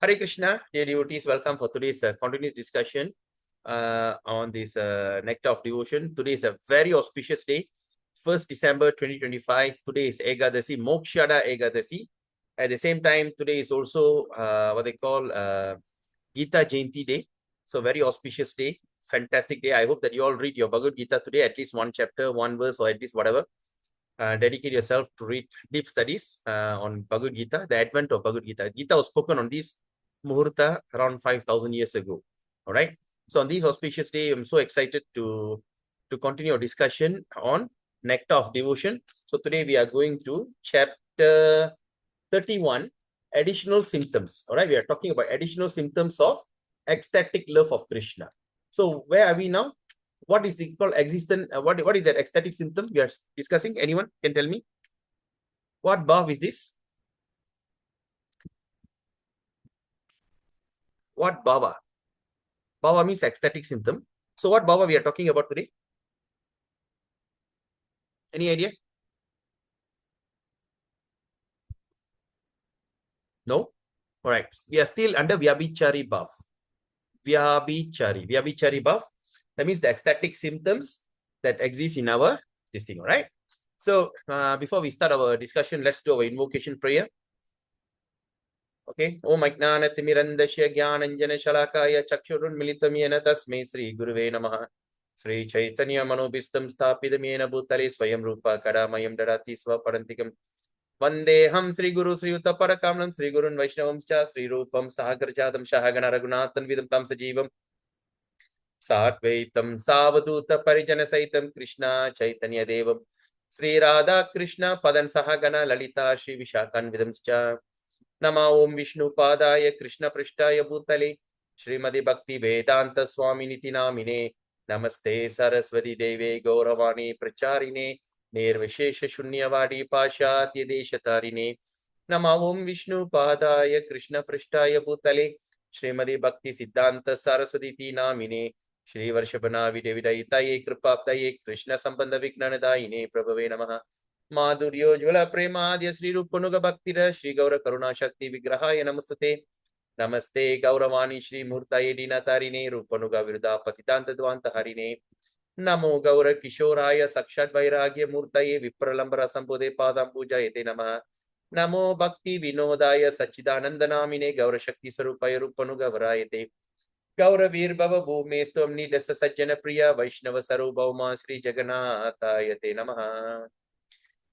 Hare Krishna, dear devotees, welcome for today's continuous discussion on this Nectar of Devotion. Today is a very auspicious day, 1st December 2025. Today is Ekadasi, Mokshada Ekadasi. At the same time, today is also what they call Gita Jayanti Day. So very auspicious day, fantastic day. I hope that you all read your Bhagavad Gita today, at least one chapter, one verse, or at least whatever. Dedicate yourself to read deep studies on Bhagavad Gita, the advent of Bhagavad Gita. Gita was spoken on this Muhurta around 5,000 years ago. All right. So on this auspicious day, I'm so excited to continue our discussion on Nectar of Devotion. So today we are going to chapter 31, additional symptoms. All right. We are talking about additional symptoms of ecstatic love of Krishna. So where are we now? What is the called existent? What is that ecstatic symptom we are discussing? Anyone can tell me? What bhav is this? What bhava? Bhava means ecstatic symptom. So what bhava we are talking about today? Any idea? No? All right. We are still under Vyabhichari bhav. Vyabhichari bhav. That means the ecstatic symptoms that exist in our this thing. All right. So before we start our discussion, let's do our invocation prayer. Okay. Om Ajnanatimirandasya Jnananjana Shalakaya Chakshurunmilitam Yena Tasmai Sri Guruve Namaha. Sri Chaitanya Manobhistam Stapidam Yena Bhutale Swayam Rupa Kadamayam Dadati Swaparantikam. Vandeham Sri Guru Sri Uttaparakamanam Sri Gurun Vaishnavamscha Sri Rupam Sahagarjadam Shahagana Raghunathan Vidam Tam Sajivam Satvaitam Savaduta Parijana Saitam Krishna Chaitanya Devam Sri Radha Krishna Padan Sahagana Lalita Shri Vishakan Vidamscha Nama Om Vishnu Padaya Krishna Prishtaya Bhutale Srimadi Bhakti Vedanta Swami Niti Namine Namaste Saraswati Deve Gauravani Pracharine Nirvishesha Shunyavadi Pashatya Deshatarine Nama Om Vishnu Padaya Krishna Prishtaya Bhutale Srimadi Bhakti Siddhanta Saraswati Namine Shri Varshabhana Videvidayitaye Kripaptaye Krishna Sambandha Vignanadayine Prabhave Namaha Madhuryojvala Premadya Sri Rupanuga Bhaktira Shri Gaura Karuna Shakti Vigrahaya Namastate Namaste Gauravani Shri Murtaye Dinatarine Rupanuga Virudha Patitanta Dvanta Harine Namo Gaura Kishoraya Sakshat Vairagya Murtaye Vipralambara Sambodhe Padam Puja Yete Namaha Namo Bhakti Vinodaya Sachidananda Namine Gaura Shakti Sarupaya Rupanuga Varayate Gauravir Bhava Bhume Stomni Dasa Sajjana Priya Vaishnava Sarubhauma Sri Jagannatayate Namaha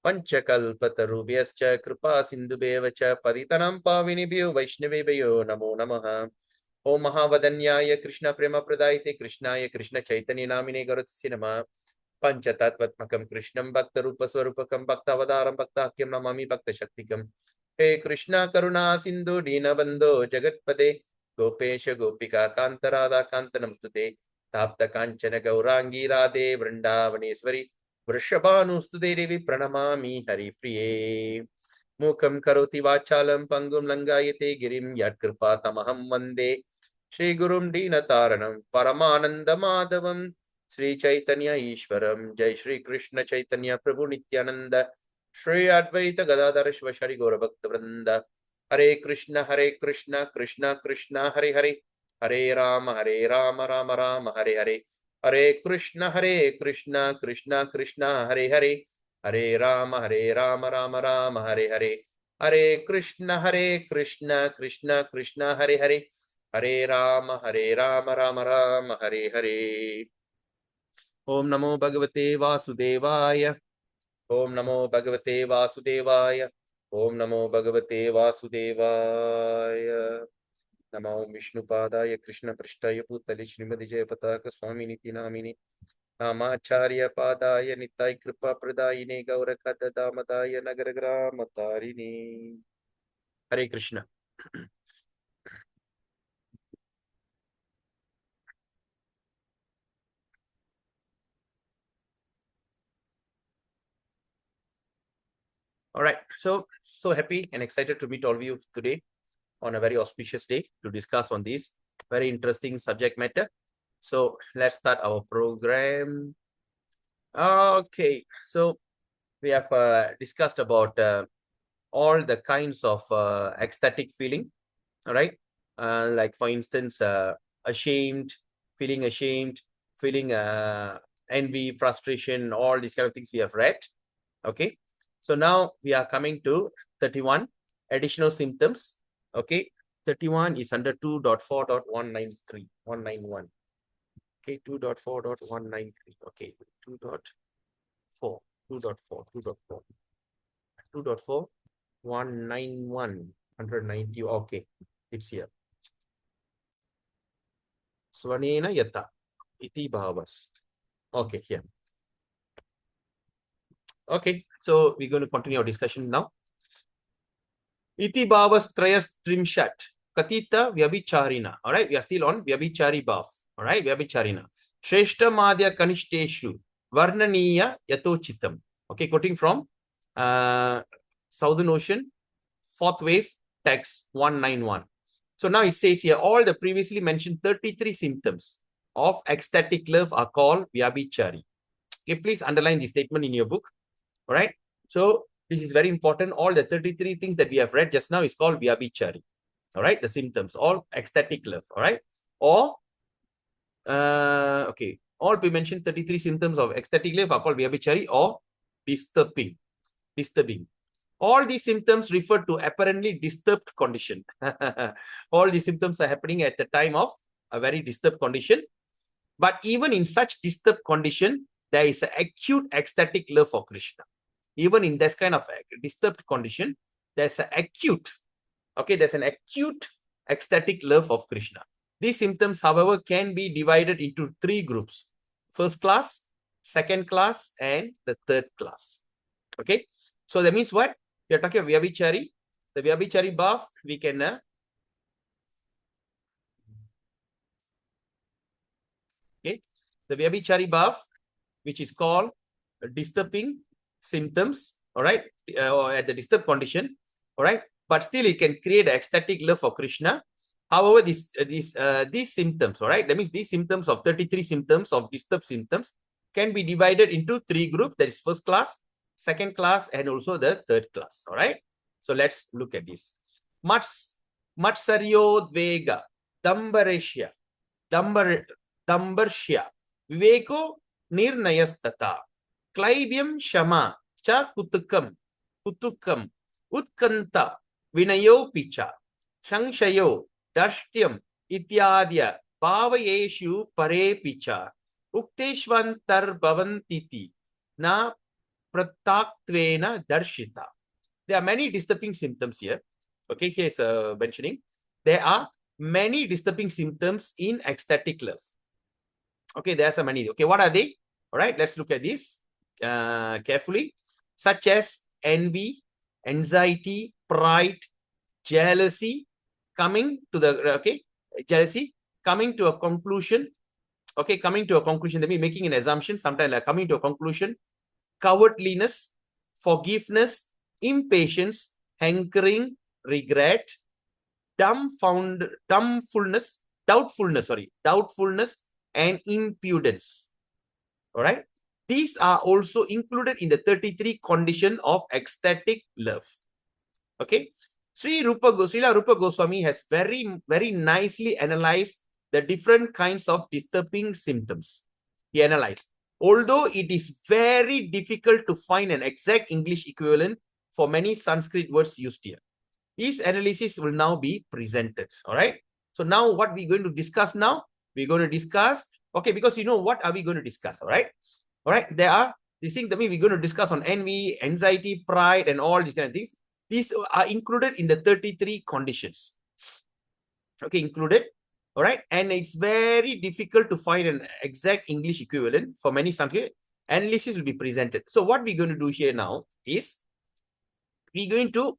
Panchakalpatarubhyascha Kripa Sindhubheva cha Patitanam Pavinibhyo Vaishnavebhyo Namo Namaha Om Mahavadanyaya Krishna Prema Pradayate Krishnaya Krishna Chaitanya Namine Gauratsya Nama Panchatattvatmakam Krishnam Bhakta Rupa Swarupakam Bhakta Avadaram Bhaktakyam Namami Bhakta Shaktikam He Krishna Karuna Sindhu Dinabandho Jagatpade Gopesha Gopika Kantarada Kantanamstute Tapta Kanchana Gaurangi Radhe Vrindavaneshwari Vrishabhanustude Devi Pranamami Hari Priye Mukam Karoti Vachalam Pangum Langayate Girim Yatkripa Tamaham Vande Shri Gurum Dinataranam Paramananda Madhavam Sri Chaitanya Ishwaram Jai Shri Krishna Chaitanya Prabhu Nityananda Shri Advaita Gadadhar Shivashari Gaura Bhakta Vrinda Hare Krishna Krishna Krishna Hare Hare Hare Rama Rama Rama Hare Hare Hare Krishna Krishna Krishna Hare Hare Hare Rama Rama Rama Hare Hare Hare Krishna Krishna Krishna Hare Hare Hare Rama Rama Rama Hare Hare Om Namo Bhagavate Vasudevaya Om Namo Bhagavate Vasudevaya Om Namo Bhagavate Vasudevaya Namo Vishnu Padaya Krishna Prishtaya Bhutale Srimadi Jayapataka Swami Niti Namini Namacharya Padaya Nitai Kripa Pradayine Gaurakata Damadaya Nagaragrama Tarini Hare Krishna. All right, so happy and excited to meet all of you today on a very auspicious day to discuss on this very interesting subject matter. So let's start our program. Okay, so we have discussed about all the kinds of ecstatic feeling. All right, Like for instance, ashamed, feeling envy, frustration, all these kind of things we have read. Okay, so now we are coming to 31 additional symptoms. Okay, 31 is under 2.4.193, 191. Okay, 2.4.193. Okay, 2.4, 2.4, 2.4, 2.4, 191, 190. Okay, it's here. Swanena yata iti bhavas. Okay, here. Okay, so we're going to continue our discussion now. Iti bhavas trayas trimshat katita vyabicharina. All right, we are still on vyabhichari bhav. All right, vyabhicharina. Shreshta madhya kanishteshu varnaniya yatochitam. Okay, quoting from Southern Ocean, fourth wave, text 191. So now it says here, all the previously mentioned 33 symptoms of ecstatic love are called vyabhichari. Okay, please underline the statement in your book. All right. So this is very important. All the 33 things that we have read just now is called vyabhichari. All right. The symptoms, all ecstatic love. All right. Or, okay. All we mentioned 33 symptoms of ecstatic love are called vyabhichari or disturbing. Disturbing. All these symptoms refer to apparently disturbed condition. All these symptoms are happening at the time of a very disturbed condition. But even in such disturbed condition, there is an acute ecstatic love for Krishna. Even in this kind of disturbed condition, there's an acute, okay, there's an acute ecstatic love of Krishna. These symptoms, however, can be divided into 3 groups: first class, second class, and the third class. Okay, so that means what? We are talking about vyabhichari. The vyabhichari bhav, we can okay, the vyabhichari bhav, which is called disturbing symptoms, all right, or at the disturbed condition, all right, but still it can create ecstatic love for Krishna. However, these symptoms, all right, that means these symptoms of 33 symptoms of disturbed symptoms can be divided into 3 groups. That is first class, second class, and also the third class. All right. So let's look at this. Matsaryodvega, Dambareshya, Dambarshya, Viveko Nirnayastata, Klaibyam Shama, Cha Kutukam, Utkanta, Vinayo Picha, Shangshayo, Dashtyam, Ityadya, Bhavayeshu Pare Picha, Ukteshvantar Bhavantiti, Na Prataktvena Darshita. There are many disturbing symptoms here. Okay, here's mentioning. There are many disturbing symptoms in ecstatic love. Okay, there are so many. Okay, what are they? All right, let's look at this carefully. Such as envy, anxiety, pride, jealousy, coming to the, okay, jealousy, coming to a conclusion. Okay, coming to a conclusion. That means making an assumption, sometimes like coming to a conclusion. Cowardliness, forgiveness, impatience, hankering, regret, doubtfulness, and impudence. All right. These are also included in the 33 condition of ecstatic love. Okay. Srila Rupa Goswami has very nicely analyzed the different kinds of disturbing symptoms. He analyzed. Although it is very difficult to find an exact English equivalent for many Sanskrit words used here. His analysis will now be presented. All right. So now what we're going to discuss now, we're going to discuss, okay, because you know what are we going to discuss, all right? All right, there are these things that we're going to discuss on envy, anxiety, pride, and all these kind of things. These are included in the 33 conditions. Okay, included, all right? And it's very difficult to find an exact English equivalent for many Sanskrit. Analysis will be presented. So what we're going to do here now is we're going to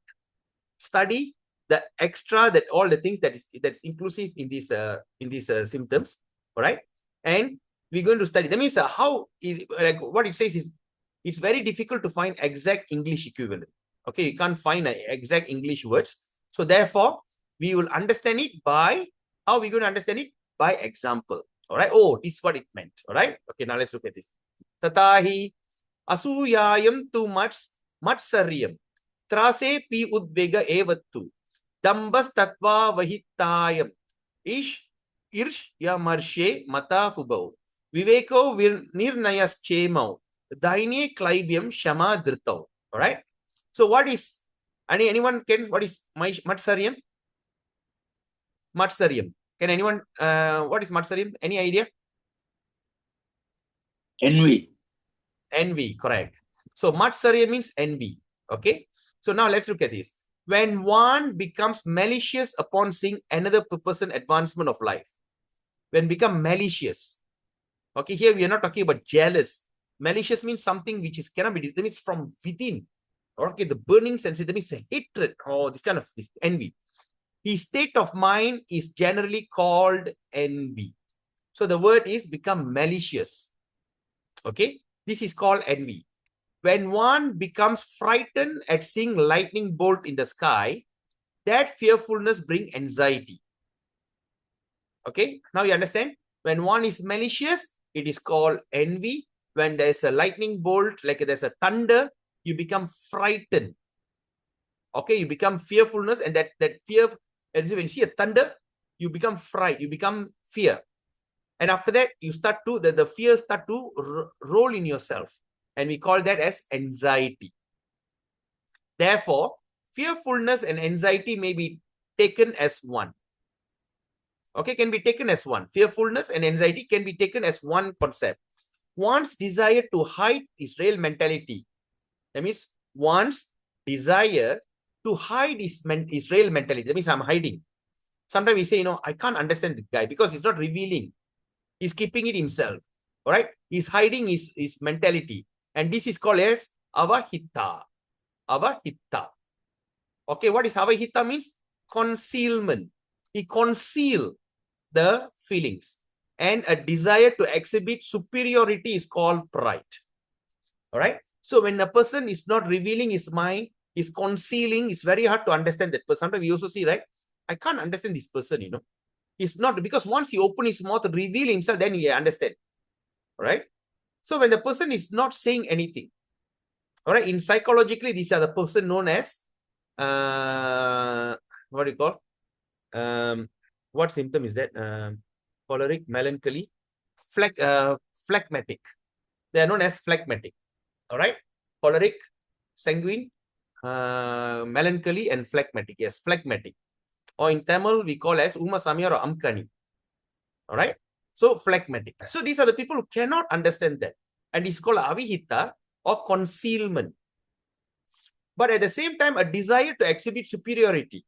study the extra, that all the things that's inclusive in these symptoms, all right? And we're going to study. That means how is, like what it says is it's very difficult to find exact English equivalent. Okay, you can't find exact English words. So therefore, we will understand it by how we're going to understand it by example. All right. Oh, this is what it meant. All right. Okay, now let's look at this. Tatahi asuyayam tu matsaryam. Trase pi udvega evattu. Dambas Tatva Vahitayam. Ish Irsh Yamarshe Mata Fubau. Viveko Nirnayas Chemau. Daine Klaibyam Shama Dritau. All right. So what is anyone can what is Matsariam? Matsariam. Can anyone what is Matsariam? Any idea? Envy. Envy, correct. So Matsariam means envy. Okay. So now let's look at this. When one becomes malicious upon seeing another person advancement of life, when become malicious. Okay, here we are not talking about jealous. Malicious means something which is cannot be, that means from within. Okay, the burning sense, that means hatred or this kind of this envy. His state of mind is generally called envy. So the word is become malicious. Okay, this is called envy. When one becomes frightened at seeing lightning bolt in the sky, that fearfulness brings anxiety. Okay, now you understand? When one is malicious, it is called envy. When there's a lightning bolt, like there's a thunder, you become frightened. Okay, you become fearfulness, and that fear, and when you see a thunder, you become fright, you become fear. And after that, you start to, the fear start to roll in yourself. And we call that as anxiety. Therefore, fearfulness and anxiety may be taken as one. Okay, can be taken as one. Fearfulness and anxiety can be taken as one concept. One's desire to hide is real mentality. That means one's desire to hide is real mentality. That means I'm hiding. Sometimes we say, you know, I can't understand the guy because he's not revealing. He's keeping it himself. All right. He's hiding his mentality. And this is called as avahita. Avahita. Okay, what is avahita means? Concealment. He conceal the feelings. And a desire to exhibit superiority is called pride. All right. So when a person is not revealing his mind, is concealing, it's very hard to understand that person. Sometimes we also see, right? I can't understand this person, you know. It's not, because once he open his mouth, reveal himself, then you understand. All right. So when the person is not saying anything, all right, in psychologically, these are the person known as what do you call? What symptom is that? Choleric, melancholy, phlegmatic. They are known as phlegmatic. All right. Choleric, sanguine, melancholy, and phlegmatic. Yes, phlegmatic. Or in Tamil, we call as Umasami or Amkani. All right. So phlegmatic. So these are the people who cannot understand that. And it's called avihita or concealment. But at the same time, a desire to exhibit superiority.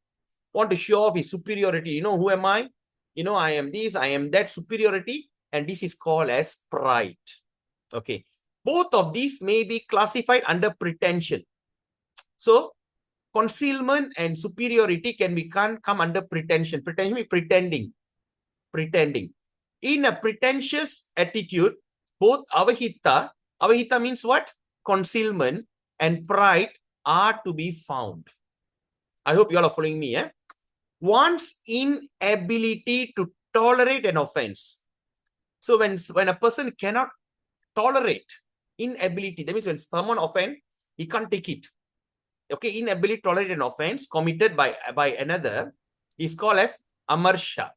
Want to show off his superiority. You know, who am I? You know, I am this, I am that, superiority. And this is called as pride. Okay. Both of these may be classified under pretension. So, concealment and superiority can come under pretension. Pretension means pretending. Pretending. In a pretentious attitude, both avahita means what? Concealment and pride are to be found. I hope you all are following me. One's inability to tolerate an offense. So when a person cannot tolerate, inability, that means when someone offends, he can't take it. Okay, inability to tolerate an offense committed by another is called as amarsha.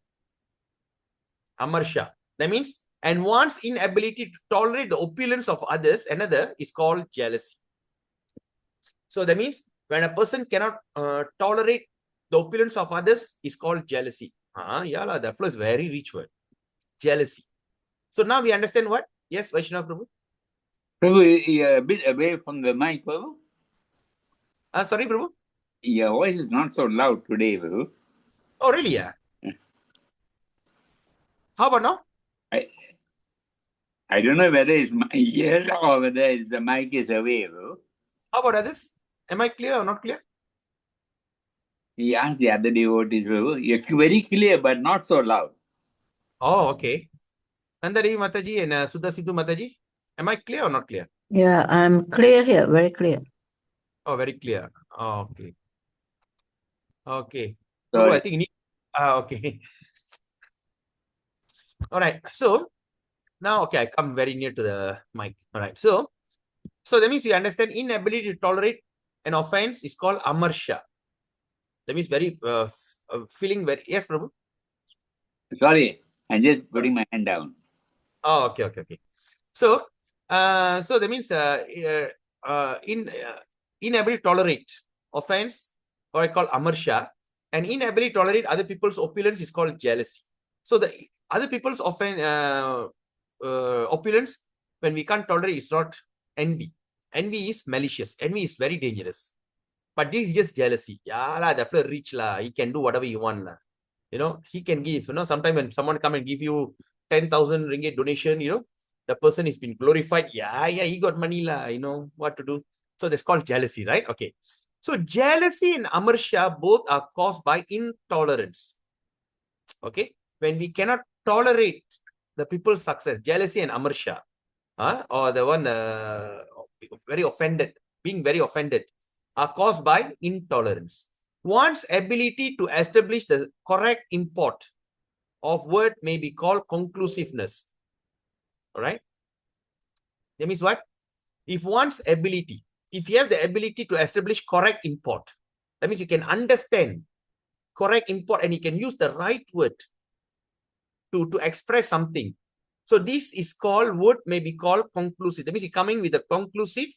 Amarsha. That means, and one's inability to tolerate the opulence of others, another, is called jealousy. So that means when a person cannot tolerate the opulence of others, is called jealousy. Yeah, that flow is very rich word. Jealousy. So now we understand what? Yes, Vaishnav Prabhu. Prabhu, you're a bit away from the mic, Prabhu. Sorry, Prabhu. Your voice is not so loud today, Prabhu. Oh, really? Yeah. How about now? I don't know whether it's my ears or whether it's the mic is away, Prabhu. How about others? Am I clear or not clear? He asked the other devotees, Prabhu. You're very clear, but not so loud. Oh, okay. Nandari Mataji and Sudhasitu Mataji, am I clear or not clear? Yeah, I'm clear here, very clear. Oh, very clear. Oh, okay. Okay. Sorry. Prabhu, I think you need. Okay. All right. So now, okay, I come very near to the mic. All right. So that means you understand inability to tolerate an offense is called amarsha. That means very feeling very. Yes, Prabhu. Sorry, I'm just putting my hand down. Oh, okay. So, so that means inability to tolerate offense, or I call amersha, and inability to tolerate other people's opulence is called jealousy. So the other people's opulence, when we can't tolerate, is not envy. Envy is malicious. Envy is very dangerous. But this is just jealousy. Yeah, la, that fellow rich la. He can do whatever he want la. He can give. Sometimes when someone come and give you 10,000 ringgit donation, the person has been glorified. Yeah, he got money la. What to do. So that's called jealousy, right? Okay. So jealousy and amersha both are caused by intolerance. Okay. When we cannot tolerate the people's success, jealousy and amersha, or the one very offended, being very offended, are caused by intolerance. One's ability to establish the correct import of word may be called conclusiveness. All right. That means what? If you have the ability to establish correct import, that means you can understand correct import and you can use the right word to express something. So this is called, word may be called conclusive. That means you're coming with a conclusive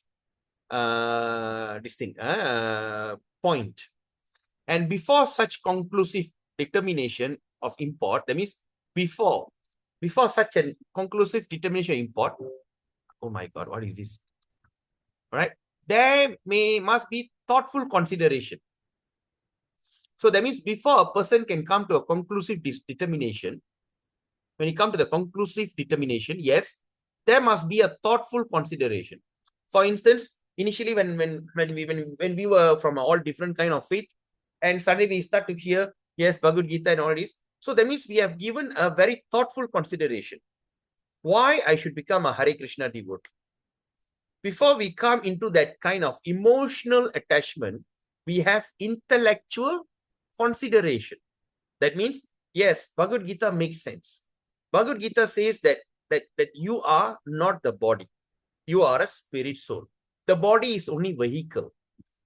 point. And before such conclusive determination of import, that means before such a conclusive determination of import, oh my God, what is this? All right, there must be thoughtful consideration. So that means before a person can come to a conclusive determination, when you come to the conclusive determination, yes, there must be a thoughtful consideration. For instance, initially when we were from all different kind of faith, and suddenly we start to hear, yes, Bhagavad Gita and all this. So that means we have given a very thoughtful consideration. Why I should become a Hare Krishna devotee? Before we come into that kind of emotional attachment, we have intellectual consideration. That means, yes, Bhagavad Gita makes sense. Bhagavad Gita says that you are not the body. You are a spirit soul. The body is only vehicle.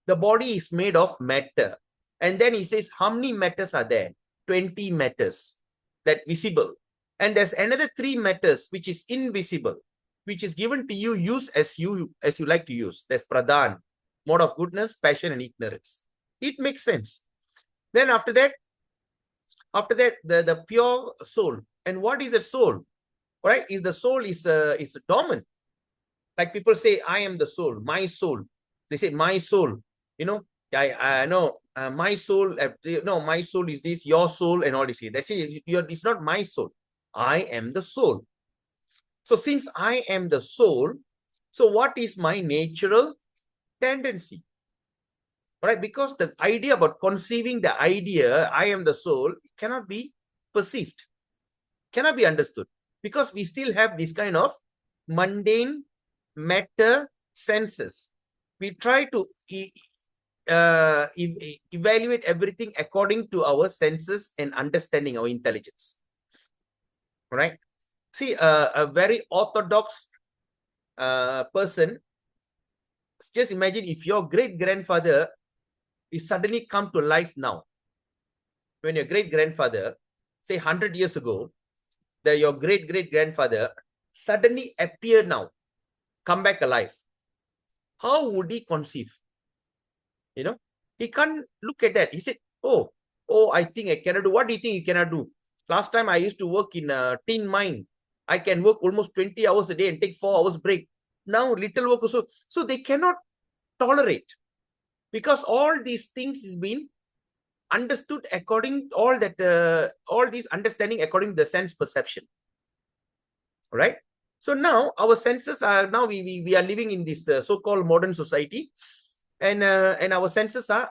The body is made of matter. And then he says, how many matters are there? 20 matters that visible. And there's another 3 matters which is invisible, which is given to you, use as you like to use. There's pradhan, mode of goodness, passion, and ignorance. It makes sense. Then after that, the pure soul. And what is the soul? Right? Is the soul is dormant. Like people say, I am the soul, my soul. They say, my soul. I know my soul. No, my soul is this, your soul, and all this. They say, it's not my soul. I am the soul. So since I am the soul, so what is my natural tendency? Right? Because the idea about conceiving the idea, I am the soul, cannot be perceived, cannot be understood, because we still have this kind of mundane matter senses. We try to evaluate everything according to our senses and understanding, our intelligence. Right? See, a very orthodox person, just imagine if your great-grandfather is suddenly come to life now. When your great-grandfather, say 100 years ago, that your great-great-grandfather suddenly appear now, come back alive. How would he conceive? He can't look at that. He said, oh, I think I cannot do. What do you think you cannot do? Last time I used to work in a tin mine. I can work almost 20 hours a day and take 4 hours break. Now little work also. So they cannot tolerate, because all these things is being understood according all these understanding according to the sense perception. Right? So now our senses are, now we are living in this so-called modern society, and our senses are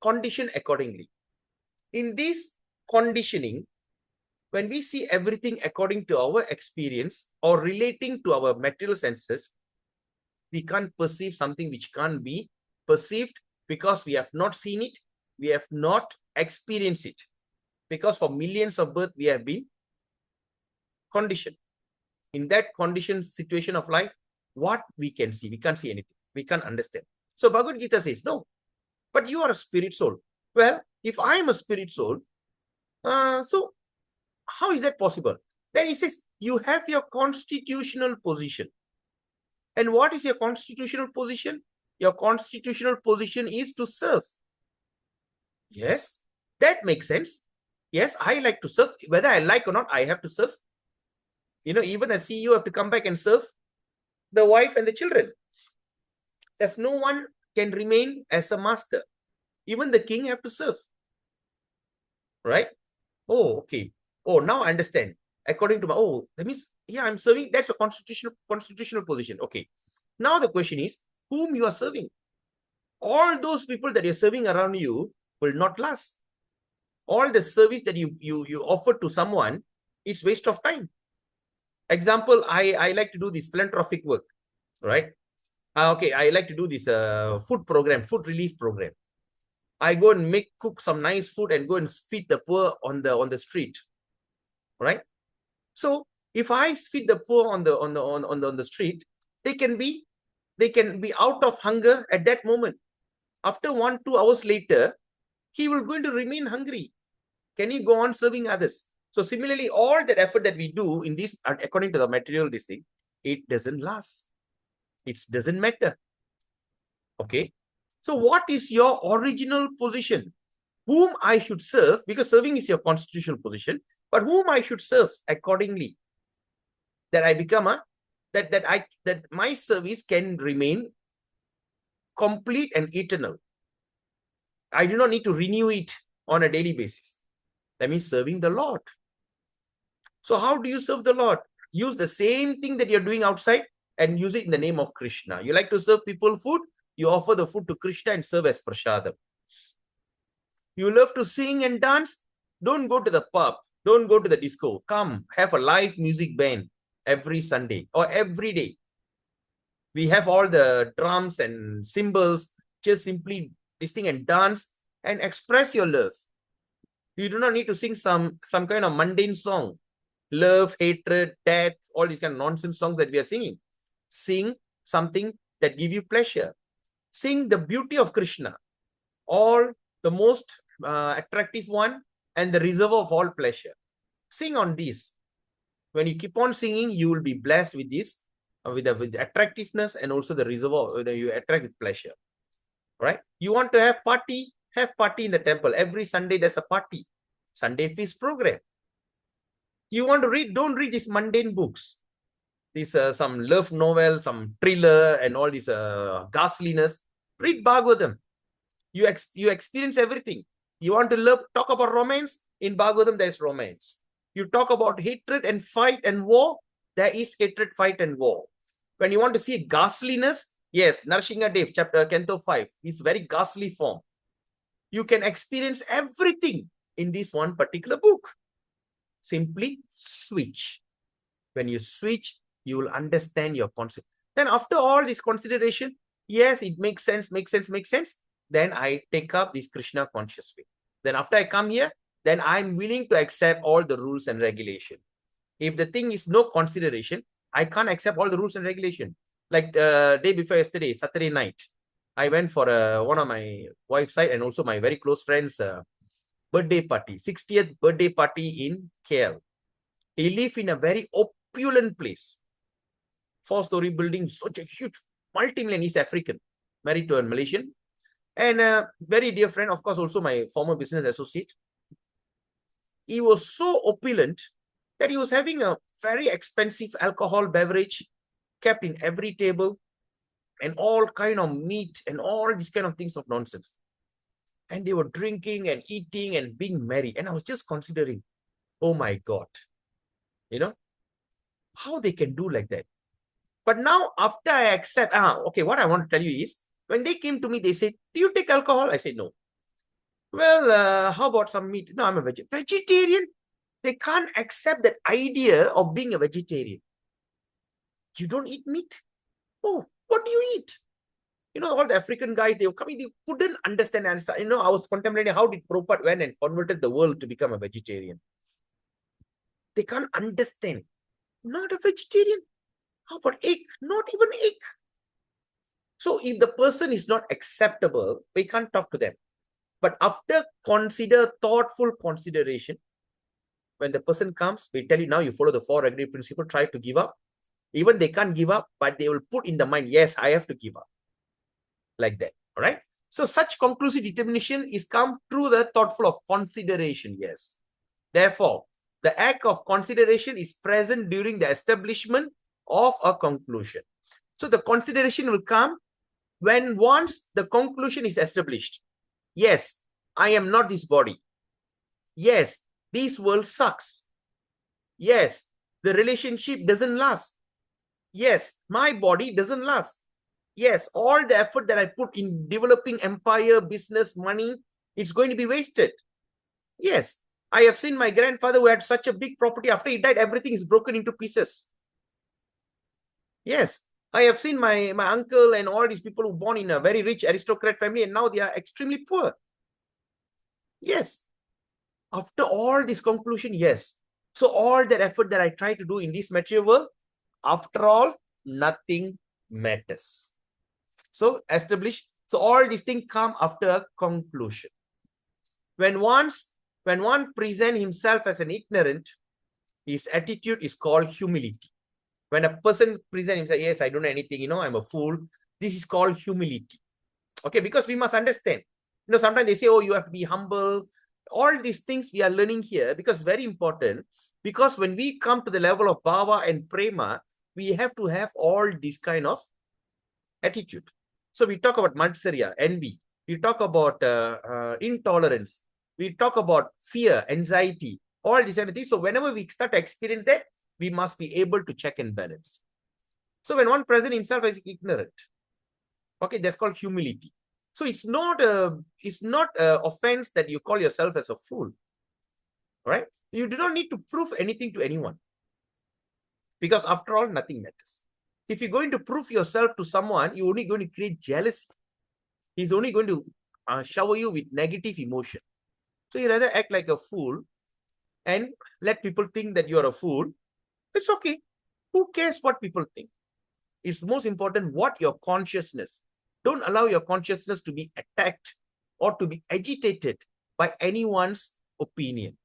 conditioned accordingly. In this conditioning, when we see everything according to our experience or relating to our material senses, we can't perceive something which can't be perceived, because we have not seen it, we have not experienced it, because for millions of births we have been conditioned. In that conditioned situation of life, what we can see? We can't see anything. We can't understand. So Bhagavad Gita says, no, but you are a spirit soul. Well, if I am a spirit soul, so how is that possible? Then he says, you have your constitutional position. And what is your constitutional position? Your constitutional position is to serve. Yes, that makes sense. Yes, I like to serve. Whether I like or not, I have to serve. Even a CEO have to come back and serve the wife and the children. There's no one can remain as a master. Even the king have to serve. Right? Oh, okay. Oh, now I understand. According to that means, yeah, I'm serving. That's a constitutional position. Okay. Now the question is, whom you are serving? All those people that you're serving around you will not last. All the service that you offer to someone, it's waste of time. Example, I like to do this philanthropic work, right? Okay, I like to do this food relief program. I go and cook some nice food and go and feed the poor on the street, right? So if I feed the poor on the street, they can be out of hunger at that moment. After 1-2 hours later, he will going to remain hungry. Can he go on serving others? So similarly, all that effort that we do in this, according to the material this thing, it doesn't last. It doesn't matter. Okay. So what is your original position? Whom I should serve, because serving is your constitutional position, but whom I should serve accordingly, that I become that my service can remain complete and eternal. I do not need to renew it on a daily basis. That means serving the Lord. So how do you serve the Lord? Use the same thing that you're doing outside and use it in the name of Krishna. You like to serve people food, you offer the food to Krishna and serve as prasadam. You love to sing and dance, don't go to the pub, don't go to the disco. Come, have a live music band every Sunday or every day. We have all the drums and cymbals. Just simply sing and dance and express your love. You do not need to sing some kind of mundane song. Love, hatred, death, all these kind of nonsense songs that we are singing. Sing something that give you pleasure. Sing the beauty of Krishna, all the most attractive one and the reservoir of all pleasure. Sing on this. When you keep on singing, you will be blessed with this, with the attractiveness and also the reservoir. You attract with pleasure. Right? You want to have party in the temple. Every Sunday there's a party. Sunday feast program. You want to read, don't read these mundane books. These some love novel, some thriller and all this ghastliness. Read Bhagavatam. You experience everything. You want to talk about romance? In Bhagavatam there's romance. You talk about hatred and fight and war, there is hatred, fight and war. When you want to see ghastliness, yes, Narsingadev, Canto 5, is very ghastly form. You can experience everything in this one particular book. Simply switch. When you switch, you will understand your concept. Then after all this consideration, yes, it makes sense. Then I take up this Krishna conscious way. Then after I come here, then I'm willing to accept all the rules and regulation. If the thing is no consideration, I can't accept all the rules and regulation. Like day before yesterday, Saturday night, I went for one of my wife's side and also my very close friend's birthday party, 60th birthday party in KL. He lives in a very opulent place. 4-story building, such a huge, multi-million. He's African, married to a Malaysian. And a very dear friend, of course, also my former business associate. He was so opulent that he was having a very expensive alcohol beverage kept in every table and all kind of meat and all these kind of things of nonsense. And they were drinking and eating and being merry. And I was just considering, oh my God, how they can do like that. But now after I accept, okay, what I want to tell you is, when they came to me, they said, do you take alcohol? I said, no. Well, how about some meat? No, I'm a vegetarian. They can't accept that idea of being a vegetarian. You don't eat meat? Oh, what do you eat? All the African guys, they were coming, they couldn't understand. And, I was contemplating how did Prabhupada went and converted the world to become a vegetarian. They can't understand. Not a vegetarian. How about egg? Not even egg. So if the person is not acceptable, we can't talk to them. But after thoughtful consideration, when the person comes, we tell you now you follow the 4 agreed principle, try to give up. Even they can't give up, but they will put in the mind, yes, I have to give up. Like that. All right. So such conclusive determination is come through the thoughtful of consideration. Yes. Therefore, the act of consideration is present during the establishment of a conclusion. So the consideration will come when once the conclusion is established. Yes, I am not this body. Yes, this world sucks. Yes, the relationship doesn't last. Yes, my body doesn't last. Yes, all the effort that I put in developing empire, business, money, it's going to be wasted. Yes, I have seen my grandfather who had such a big property. After he died, everything is broken into pieces. Yes, I have seen my uncle and all these people who were born in a very rich aristocrat family and now they are extremely poor. Yes, after all this conclusion, yes. So all that effort that I try to do in this material world, after all, nothing matters. So establish. So all these things come after a conclusion. When one presents himself as an ignorant, his attitude is called humility. When a person presents himself, yes, I don't know anything, I'm a fool. This is called humility. Okay, because we must understand. Sometimes they say, oh, you have to be humble. All these things we are learning here because very important. Because when we come to the level of bhava and prema, we have to have all this kind of attitude. So we talk about matsarya, envy. We talk about intolerance. We talk about fear, anxiety, all these kind of things. So whenever we start to experience that, we must be able to check and balance. So when one presents himself as ignorant, okay, that's called humility. So it's not a offense that you call yourself as a fool. Right? You do not need to prove anything to anyone. Because after all, nothing matters. If you're going to prove yourself to someone, you're only going to create jealousy. He's only going to shower you with negative emotion. So you rather act like a fool and let people think that you're a fool. It's okay. Who cares what people think? It's most important what your consciousness. Don't allow your consciousness to be attacked or to be agitated by anyone's opinion.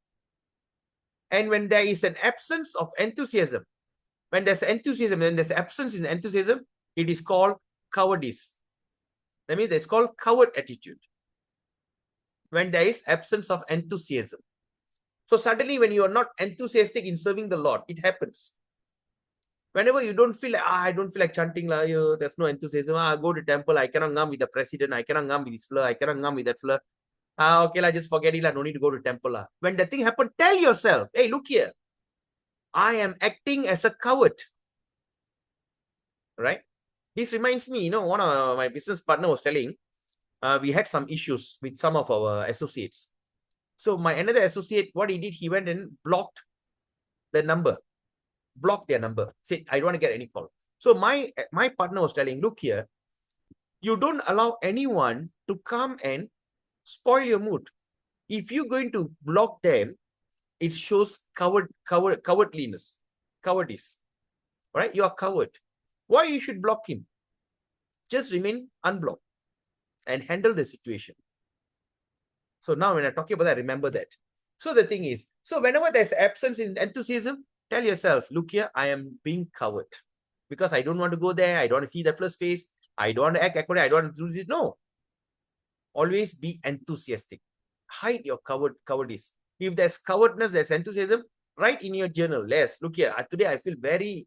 And when there is an absence of enthusiasm, when there's enthusiasm and there's absence in enthusiasm, it is called cowardice. That means it's called coward attitude. When there is absence of enthusiasm. So suddenly when you are not enthusiastic in serving the Lord, it happens. Whenever you don't feel like, I don't feel like chanting, there's no enthusiasm. I go to temple, I cannot ngam with the president, I cannot ngam with this fella, I cannot ngam with that fella. Okay, just forget it, no need to go to temple. When that thing happens, tell yourself, hey, look here. I am acting as a coward. Right? This reminds me, one of my business partner was telling, we had some issues with some of our associates. So my another associate, what he did, he went and blocked the number. Block their number. Said, I don't want to get any call. So my partner was telling, look here, you don't allow anyone to come and spoil your mood. If you're going to block them, it shows cowardliness, cowardice. Right? You are coward. Why you should block him? Just remain unblocked and handle the situation. So now when I'm talking about that, remember that. So the thing is, so whenever there's absence in enthusiasm, tell yourself, look here, I am being coward because I don't want to go there. I don't want to see the first face. I don't want to act according. I don't want to do this. No. Always be enthusiastic. Hide your cowardice. If there's cowardness, there's enthusiasm, write in your journal. Yes, look here. Today I feel very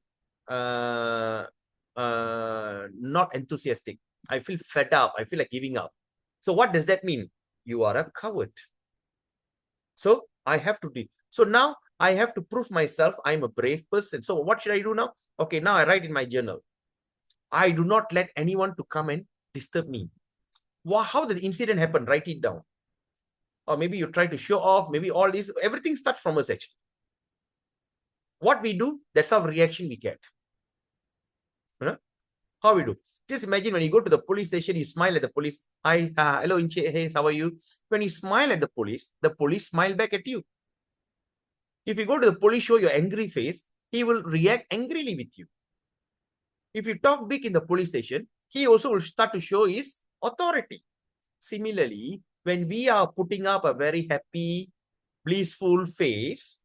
not enthusiastic. I feel fed up. I feel like giving up. So what does that mean? You are a coward. So I have to do. So now I have to prove myself I'm a brave person. So what should I do now? Okay, now I write in my journal. I do not let anyone to come and disturb me. How did the incident happen? Write it down. Or maybe you try to show off. Maybe all this, everything starts from us actually. What we do, that's our reaction we get. How we do? Just imagine when you go to the police station, you smile at the police. Hi, hello, Inche, hey, how are you? When you smile at the police smile back at you. If you go to the police, show your angry face, he will react angrily with you. If you talk big in the police station, he also will start to show his authority. Similarly, when we are putting up a very happy, blissful face,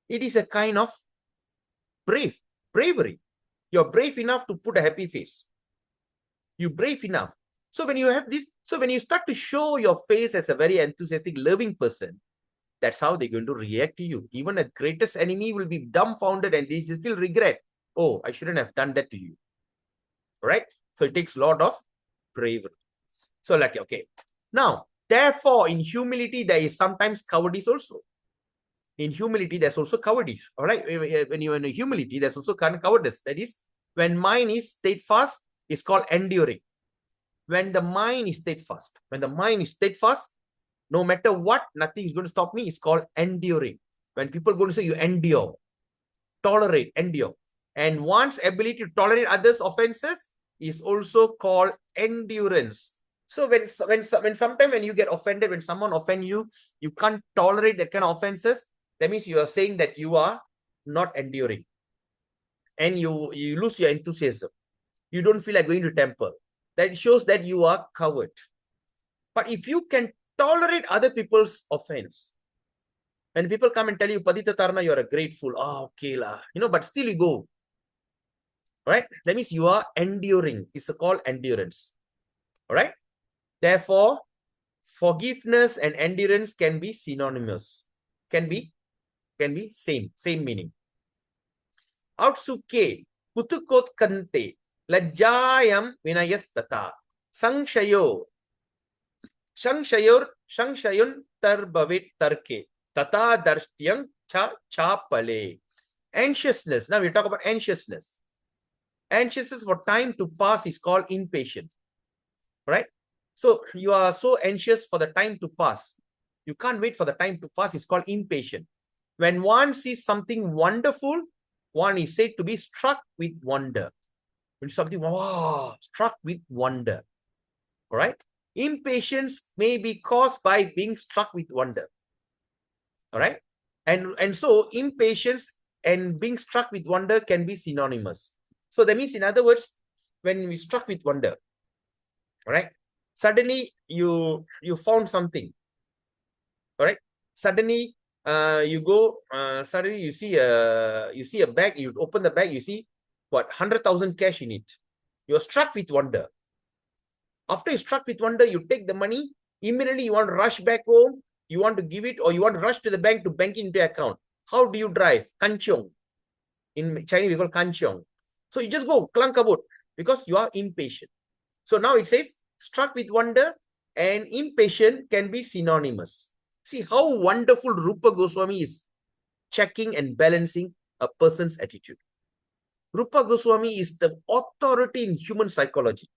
it is a kind of bravery. You're brave enough to put a happy face. You're brave enough. So when you have this, so when you start to show your face as a very enthusiastic, loving person, that's how they're going to react to you. Even a greatest enemy will be dumbfounded and they still regret. Oh, I shouldn't have done that to you. Right? So it takes a lot of bravery. So like, okay. Now, therefore, in humility, there is sometimes cowardice also. In humility, there's also cowardice. All right. When you're in humility, there's also kind of cowardice. That is, when mind is steadfast, it's called enduring. When the mind is steadfast, no matter what, nothing is going to stop me. It's called enduring. When people are going to say you endure, tolerate, endure. And one's ability to tolerate others' offenses is also called endurance. So when sometimes when you get offended, when someone offend you, you can't tolerate that kind of offenses. That means you are saying that you are not enduring. And you lose your enthusiasm. You don't feel like going to temple. That shows that you are coward. But if you can tolerate other people's offense, when people come and tell you, Padita Tarna, you're a great fool. Oh, okay lah. But still you go. Right? That means you are enduring. It's called endurance. All right? Therefore, forgiveness and endurance can be synonymous. Can be same meaning. Outsuke, putukot kante, lajjayam vinayastata, sangshayur shangshayun tarbavit tarke, tata darshtyam cha pale. Anxiousness. Now we talk about anxiousness. Anxiousness for time to pass is called impatient. Right? So you are so anxious for the time to pass. You can't wait for the time to pass. It's called impatient. When one sees something wonderful, one is said to be struck with wonder. When something, wow, struck with wonder. All right? Impatience may be caused by being struck with wonder. All right? And so impatience and being struck with wonder can be synonymous. So that means, in other words, when we struck with wonder, all right, suddenly you found something. All right, suddenly you go, suddenly you see a bag, you open the bag, you see what, 100,000 cash in it. You're struck with wonder. After you're struck with wonder, you take the money, immediately you want to rush back home, you want to give it, or you want to rush to the bank to bank into your account. How do you drive? Kanchong. In Chinese, we call kanchong. So you just go, klang kabut, because you are impatient. So now it says, struck with wonder and impatient can be synonymous. See how wonderful Rupa Goswami is checking and balancing a person's attitude. Rupa Goswami is the authority in human psychology.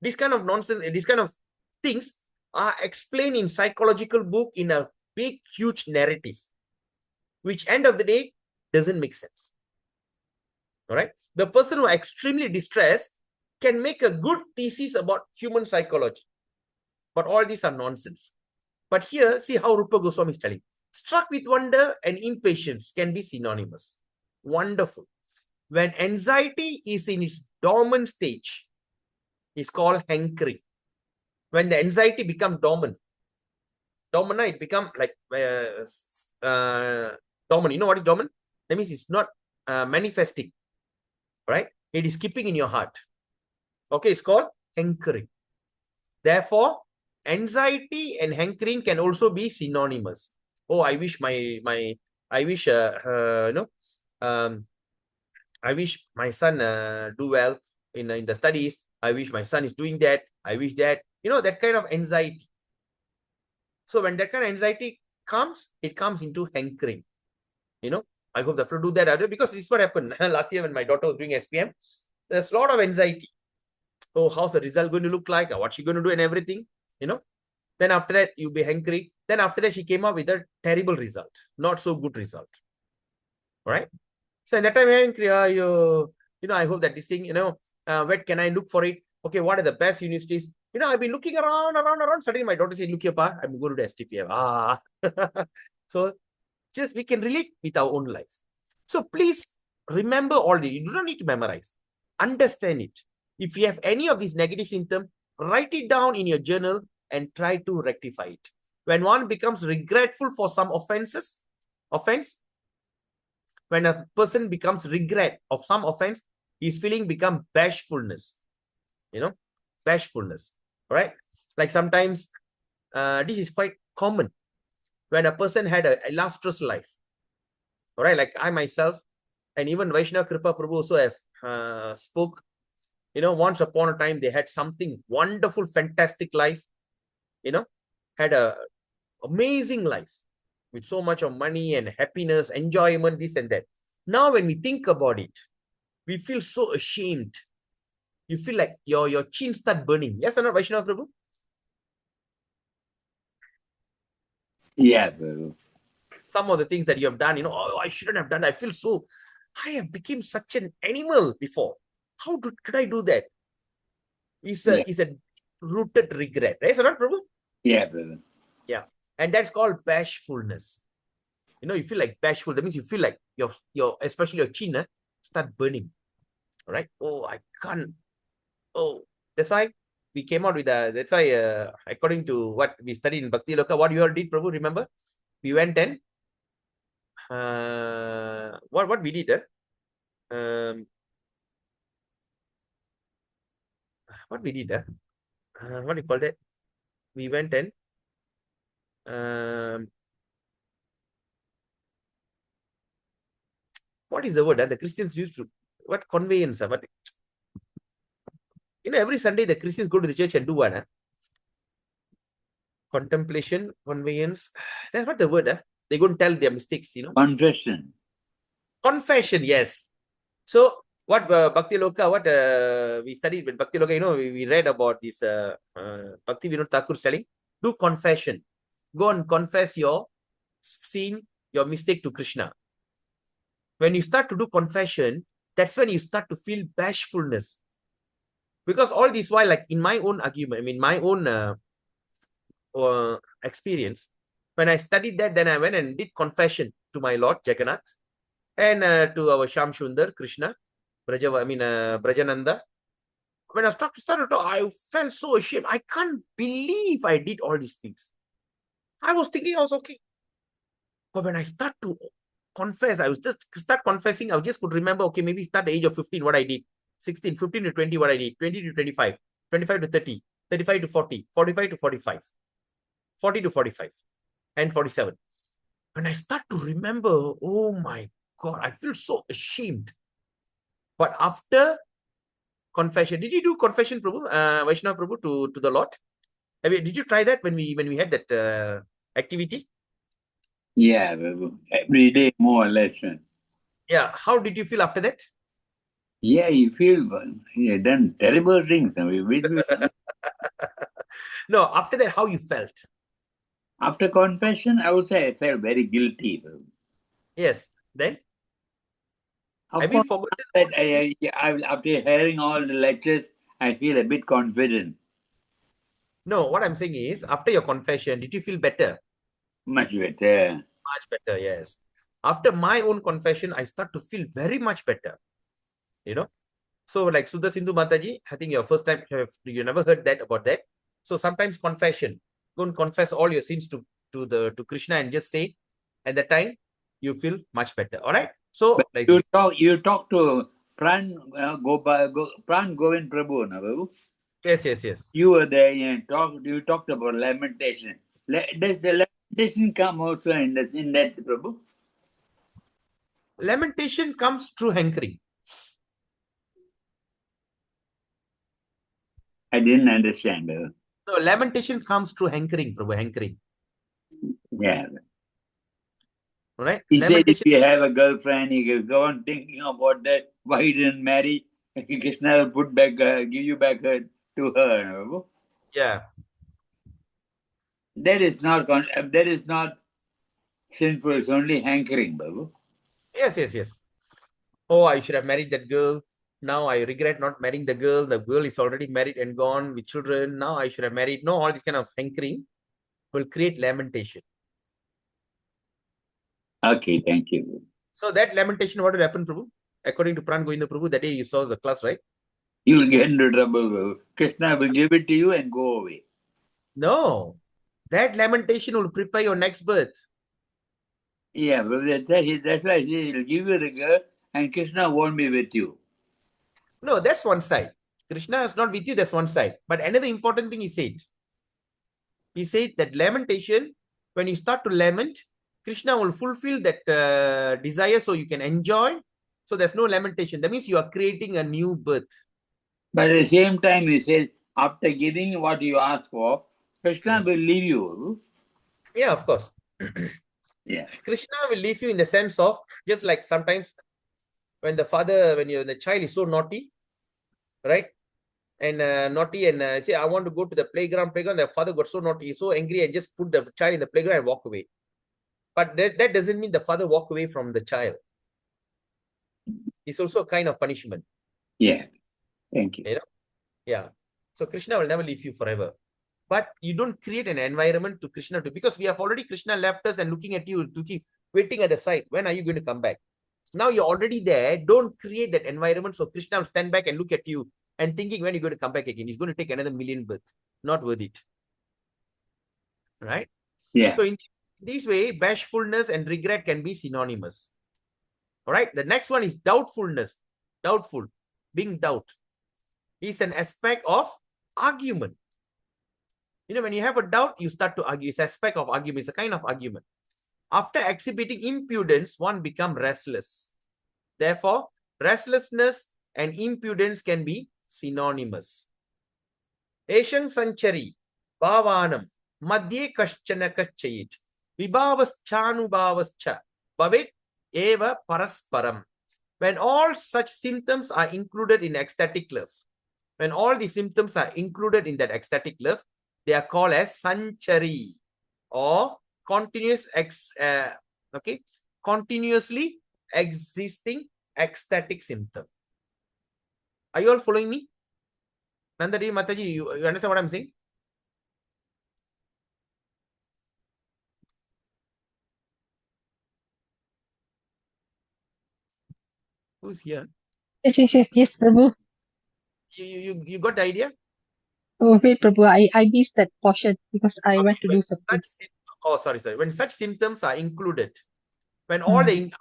This kind of nonsense, these kind of things are explained in psychological book in a big, huge narrative, which end of the day doesn't make sense. All right. The person who is extremely distressed can make a good thesis about human psychology. But all these are nonsense. But here, see how Rupa Goswami is telling. Struck with wonder and impatience can be synonymous. Wonderful. When anxiety is in its dormant stage, it's called hankering. When the anxiety becomes dormant, it becomes like dormant. You know what is dormant? That means it's not manifesting. Right? It is keeping in your heart. Okay, it's called hankering. Therefore, anxiety and hankering can also be synonymous. Oh, I wish I wish my son do well in the studies. I wish my son is doing that. I wish that, that kind of anxiety. So when that kind of anxiety comes, it comes into hankering. I hope the fellow do that because this is what happened last year when my daughter was doing SPM. There's a lot of anxiety. Oh, how's the result going to look like? What's she going to do and everything? Then after that, you'll be hankering. Then after that, she came up with a terrible result. Not so good result. All right. So at that time, I hope that this thing, where can I look for it? Okay, what are the best universities? I've been looking around. Suddenly my daughter said, look here, pa, I'm going to the STPM. So just we can relate with our own life. So please remember all this. You do not need to memorize. Understand it. If you have any of these negative symptoms, write it down in your journal and try to rectify it. When one becomes regretful for some offense, when a person becomes regret of some offense, his feeling become bashfulness. Bashfulness. Right? Like sometimes this is quite common when a person had a illustrious life. All right, like I myself, and even Vaishnava Kripa Prabhu also have spoke. Once upon a time they had something wonderful, fantastic life. Had a amazing life with so much of money and happiness, enjoyment, this and that. Now, when we think about it, we feel so ashamed. You feel like your chin start burning. Yes or not, Vaishnava Prabhu? Yeah, Prabhu. Some of the things that you have done, I shouldn't have done. I feel so, I have become such an animal before. How could I do that? It's a rooted regret. Right, or not, Prabhu? Yeah, Prabhu. Yeah. And that's called bashfulness. You feel like bashful. That means you feel like your especially your chin start burning. All right. Oh, I can't. Oh, that's why we came out with that's why according to what we studied in Bhakti Loka, what you all did, Prabhu, remember? We went and what we did, what we did, what do you call that? We went and what is the word? The Christians used to what conveyance? What every Sunday the Christians go to the church and do what? Contemplation, conveyance. That's what the word. They go and tell their mistakes. Confession. Confession, yes. So what Bhakti Loka, what we studied with Bhakti Loka, we read about this Bhakti Vinod Thakur telling, do confession. Go and confess your sin, your mistake to Krishna. When you start to do confession, that's when you start to feel bashfulness. Because all this while, like in my own argument, my own experience, when I studied that, then I went and did confession to my Lord Jagannath and to our Sham Sundar, Krishna, Brajananda. When I started to talk, I felt so ashamed. I can't believe I did all these things. I was thinking I was okay. But when I start to confess, I was just start confessing, I just could remember, okay, maybe start the age of 15, what I did. 16, 15 to 20, what I did. 20 to 25, 25 to 30, 35 to 40, 45 to 45, 40 to 45, and 47. When I start to remember, oh my God, I feel so ashamed. But after confession, did you do confession, Prabhu, Vaishnava Prabhu, to the Lord? Did you try that when we had that activity? Yeah, Prabhu. Every day, more or less. Yeah. How did you feel after that? Yeah, you feel you have done terrible things. No, after that, how you felt? After confession, I would say I felt very guilty. Prabhu. Yes. Then? Of Have you course, forgotten? after hearing all the lectures, I feel a bit confident. No, what I'm saying is, after your confession, did you feel better? Much better. Much better, yes. After my own confession, I start to feel very much better. So like Sudha Sindhu Mataji, I think your first time, you never heard that about that. So sometimes confession, go and confess all your sins to Krishna and just say, at that time, you feel much better. All right. So But like you talk to Pran Govind Prabhu, na, Prabhu? yes. You were there and you talked about lamentation. Does the lamentation come also in that Prabhu? Lamentation comes through hankering. I didn't understand. So lamentation comes through hankering, Prabhu, hankering. Yeah. All right. He said if Lamentation. you have a girlfriend, you can go on thinking about that. Why you didn't marry? Krishna will give you back to her. Prabhu. Yeah. That is not sinful. It's only hankering, Babu. Yes. Oh, I should have married that girl. Now I regret not marrying the girl. The girl is already married and gone with children. Now I should have married. No, all this kind of hankering will create lamentation. Okay, thank you. So that lamentation, what will happen, Prabhu? According to Pran Govinda Prabhu, that day you saw the class, right? You will get into trouble, Babu. Krishna will give it to you and go away. No. That lamentation will prepare your next birth. Yeah, but that's why he'll give you the girl and Krishna won't be with you. No, that's one side. Krishna is not with you, that's one side. But another important thing he said that lamentation, when you start to lament, Krishna will fulfill that desire so you can enjoy. So there's no lamentation. That means you are creating a new birth. But at the same time, he says, after giving what you ask for, Krishna will leave you. Yeah, of course. Yeah. Krishna will leave you in the sense of, just like sometimes when the child is so naughty, right? And naughty and say, I want to go to the playground. The father got so naughty, so angry, and just put the child in the playground and walk away. But that doesn't mean the father walk away from the child. It's also a kind of punishment. Yeah. Thank you. You know? Yeah. So Krishna will never leave you forever. But you don't create an environment to Krishna to, because we have already Krishna left us and looking at you to keep waiting at the side. When are you going to come back? Now you're already there. Don't create that environment so Krishna will stand back and look at you and thinking when you're going to come back again. He's going to take another million births. Not worth it. Right? Yeah. So in this way, bashfulness and regret can be synonymous. All right. The next one is doubtfulness. Doubtful. Being doubt is an aspect of argument. When you have a doubt, you start to argue. It's an aspect of argument. It's a kind of argument. After exhibiting impudence, one becomes restless. Therefore, restlessness and impudence can be synonymous. Eshang sanchari bhavanam madhye kaschana kachayit vibhavaschanubhavascha bhavit eva parasparam. When all such symptoms are included in ecstatic love, when all the symptoms are included in that ecstatic love, they are called as sanchari or continuously existing ecstatic symptom. Are you all following me? Nandari, Mataji, you understand what I'm saying? Who's here? Yes, Prabhu. You got the idea? Oh, wait, Prabhu. I missed that portion because I went to do something. Sorry. When such symptoms are included, when all the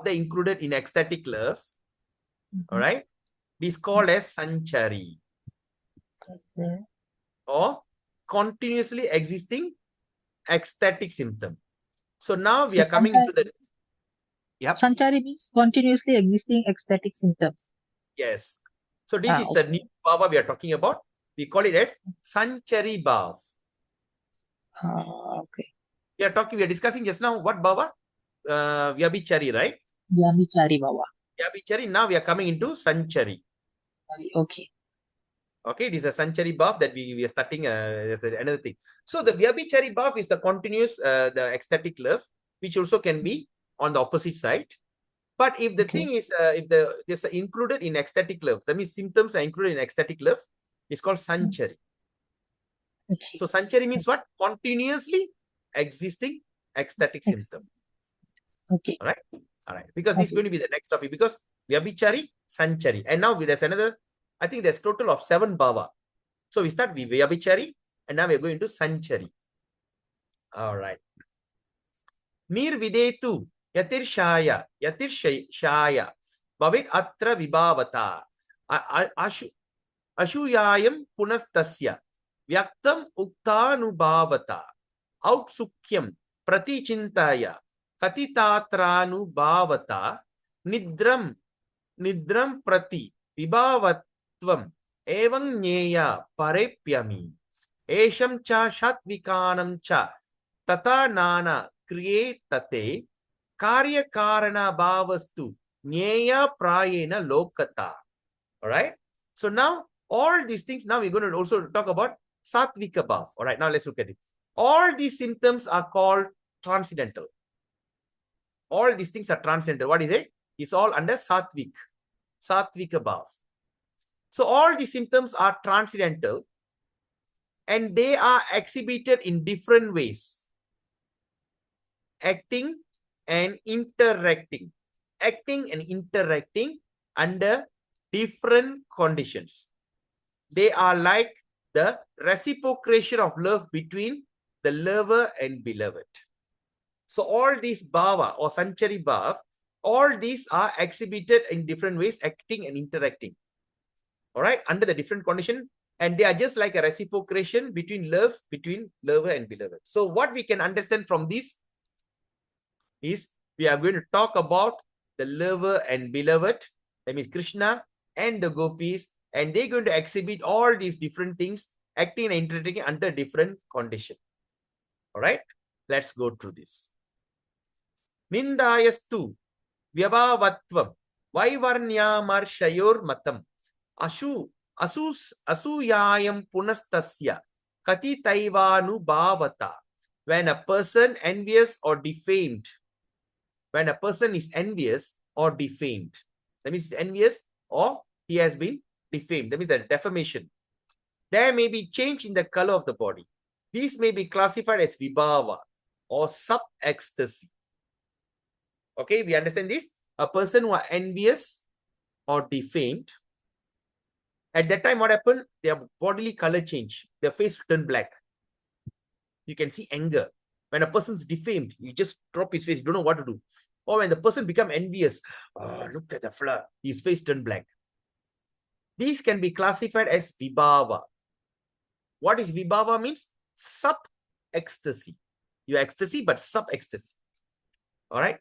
included in ecstatic love, all right, this is called as sanchari or continuously existing ecstatic symptom. So now we are coming into the Sanchari means continuously existing ecstatic symptoms. Yes. So this is the new bhava we are talking about. We call it as sanchari bhav. Okay. We are discussing just now what bhava? Vyabhichari, right? Vyabhichari bhava. Vyabhichari. Now we are coming into sanchari. Okay. Okay, this is a sanchari bhav that we are starting as another thing. So the vyabhichari bhav is the continuous, the ecstatic love, which also can be on the opposite side. But if the thing is, if this included in ecstatic love, that means symptoms are included in ecstatic love, it's called sanchari. Okay. So sanchari means what? Continuously existing ecstatic symptom. Okay. All right. Because this is going to be the next topic. Because vyabhichari, sanchari, and now there's another. I think there's total of 7 bhava. So we start with vyabhichari, and now we're going to sanchari. All right. Nirvidetu yatirshaya bhavit atra vibhavata ashuyayam punastasya vyaktam uktanubhavata autsukhyam pratichintaya katitatranu nidram prati vibhavatvam evam nyeya parepyami esham cha shatvikanam cha tata nana create karya karana bhavastu nyeya prayena lokata. All right. So now all these things, now we're going to also talk about sattvika bhav. All right. Now let's look at it. All these symptoms are called transcendental. All these things are transcendental. What is it? It's all under sattvika bhav. So all these symptoms are transcendental and they are exhibited in different ways. Acting and interacting under different conditions. They are like the reciprocation of love between the lover and beloved. So all these bhava or sanchari bhav, all these are exhibited in different ways, acting and interacting. All right, under the different condition, and they are just like a reciprocation between lover and beloved. So what we can understand from this is we are going to talk about the lover and beloved, that means Krishna and the gopis, and they're going to exhibit all these different things, acting and interacting under different condition. All right, let's go through this. Nindayastu vyabhavatvam vaivarnyamarshayor matam asuyayam punastasya katitaivanu bhavata. When a person envious or defamed, when a person is envious or defamed, that means he's envious or he has been defamed, that means a defamation. There may be change in the color of the body. These may be classified as vibhava or sub-ecstasy. Okay, we understand this. A person who are envious or defamed, at that time what happened? Their bodily color change. Their face turn black. You can see anger. When a person's defamed, you just drop his face, you don't know what to do. Or when the person become envious, oh, look at the flower, his face turn black. These can be classified as vibhava. What is vibhava means? Sub-ecstasy. You ecstasy, but sub-ecstasy. All right.